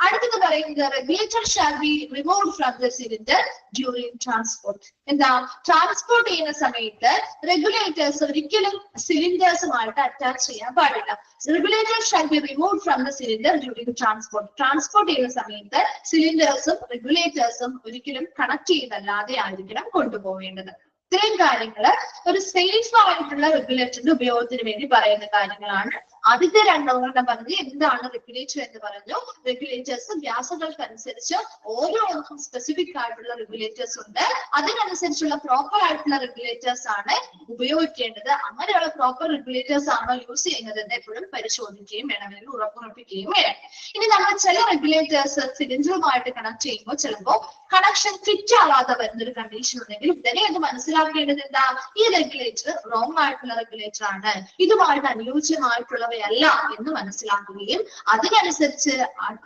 അടുത്തത് പറയുന്നത് regulator shall be removed from the cylinder during transport. എന്താ, ട്രാൻസ്പോർട്ട് ചെയ്യുന്ന സമയത്ത് റെഗുലേറ്റേഴ്സ് ഒരിക്കലും സിലിണ്ടേഴ്സുമായിട്ട് അറ്റാച്ച് ചെയ്യാൻ പാടില്ല. Regulator shall be removed from the cylinder during transport. Transport ചെയ്യുന്ന സമയത്ത് സിലിണ്ടേഴ്സും റെഗുലേറ്റേഴ്സും ഒരിക്കലും കണക്ട് ചെയ്തല്ലാതെ ആയിരിക്കണം കൊണ്ടുപോകേണ്ടത്. ഇത്രയും കാര്യങ്ങൾ ഒരു സേഫ് ആയിട്ടുള്ള റെഗുലേറ്ററിന്റെ ഉപയോഗത്തിന് വേണ്ടി പറയുന്ന കാര്യങ്ങളാണ്. ആദ്യത്തെ രണ്ടെണ്ണം പറഞ്ഞ് എന്താണ് റെഗുലേറ്റർ എന്ന് പറഞ്ഞു. റെഗുലേറ്റേഴ്സ് ഗ്യാസുകൾക്കനുസരിച്ച് ഓരോന്നും സ്പെസിഫിക് ആയിട്ടുള്ള റെഗുലേറ്റേഴ്സ് ഉണ്ട്. അതിനനുസരിച്ചുള്ള പ്രോപ്പർ ആയിട്ടുള്ള റെഗുലേറ്റേഴ്സ് ആണ് ഉപയോഗിക്കേണ്ടത്. അങ്ങനെയുള്ള പ്രോപ്പർ റെഗുലേറ്റേഴ്സ് ആണോ യൂസ് ചെയ്യുന്നത് എന്ന് എപ്പോഴും പരിശോധിക്കുകയും വേണമെങ്കിൽ ഉറപ്പുറപ്പിക്കുകയും വേണം. ഇനി നമ്മൾ ചില റെഗുലേറ്റേഴ്സ് സിലിണ്ടറുമായിട്ട് കണക്ട് ചെയ്യുമ്പോൾ ചിലപ്പോൾ കണക്ഷൻ ഫിറ്റ് ആവാതെ വരുന്നൊരു കണ്ടീഷൻ ഉണ്ടെങ്കിൽ ഉടനെ അത് മനസ്സിലാക്കേണ്ടത് എന്താ, ഈ റെഗുലേറ്റർ റോങ് ആയിട്ടുള്ള റെഗുലേറ്റർ ആണ്, ഇതുമായിട്ട് അനുയോജ്യമായിട്ടുള്ളവയല്ല എന്ന് മനസ്സിലാക്കുകയും അതിനനുസരിച്ച്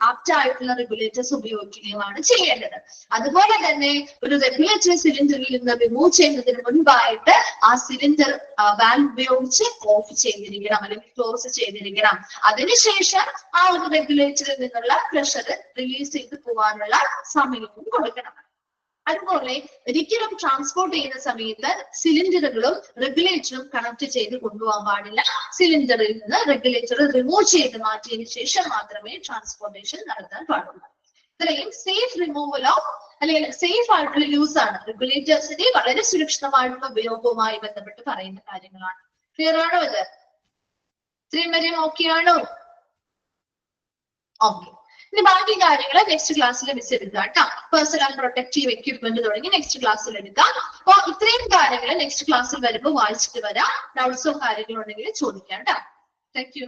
ആപ്റ്റ് ആയിട്ടുള്ള റെഗുലേറ്റേഴ്സ് ഉപയോഗിക്കുകയുമാണ് ചെയ്യേണ്ടത്. അതുപോലെ തന്നെ ഒരു റെഗുലേറ്ററി സിലിണ്ടറിൽ നിന്ന് റിമൂവ് ചെയ്യുന്നതിന് മുൻപായിട്ട് ആ സിലിണ്ടർ വാൽവ് ഉപയോഗിച്ച് ഓഫ് ചെയ്തിരിക്കണം അല്ലെങ്കിൽ ക്ലോസ് ചെയ്തിരിക്കണം. അതിനുശേഷം ആ ഒരു റെഗുലേറ്ററിൽ നിന്നുള്ള പ്രഷർ റിലീസ് ചെയ്ത് പോകാനുള്ള സമയവും കൊടുക്കണം. അതുപോലെ ഒരിക്കലും ട്രാൻസ്പോർട്ട് ചെയ്യുന്ന സമയത്ത് സിലിണ്ടറുകളും റെഗുലേറ്ററും കണക്ട് ചെയ്ത് കൊണ്ടുപോകാൻ പാടില്ല. സിലിണ്ടറിൽ നിന്ന് റെഗുലേറ്റർ റിമൂവ് ചെയ്ത് മാറ്റിയതിനു ശേഷം മാത്രമേ ട്രാൻസ്പോർട്ടേഷൻ നടത്താൻ പാടുള്ളൂ. ഇത്രയും സേഫ് റിമൂവൽ ഓഫ് അല്ലെങ്കിൽ സേഫ് ആയിട്ടുള്ള യൂസ് ആണ്. റെഗുലേറ്റേഴ്സിന്റെ വളരെ സുരക്ഷിതമായിട്ടുള്ള ഉപയോഗവുമായി ബന്ധപ്പെട്ട് പറയുന്ന കാര്യങ്ങളാണ്. ക്ലിയർ ആണോ ഇത്? ഇത്രയും വരെ ഓക്കെയാണോ? ഓക്കെ. ഇനി ബാക്കി കാര്യങ്ങൾ നെക്സ്റ്റ് ക്ലാസ്സിൽ മിസ് എടുക്കുക കേട്ടോ. പേഴ്സണൽ പ്രൊട്ടക്റ്റീവ് എക്യുപ്മെന്റ് തുടങ്ങി നെക്സ്റ്റ് ക്ലാസ്സിൽ എടുക്കാം. അപ്പൊ ഇത്രയും കാര്യങ്ങൾ നെക്സ്റ്റ് ക്ലാസ്സിൽ വരുമ്പോൾ വായിച്ചിട്ട് വരാം. ഡൗട്ട്സോ കാര്യങ്ങളോ ഉണ്ടെങ്കിൽ ചോദിക്കാം കേട്ടോ. Thank you.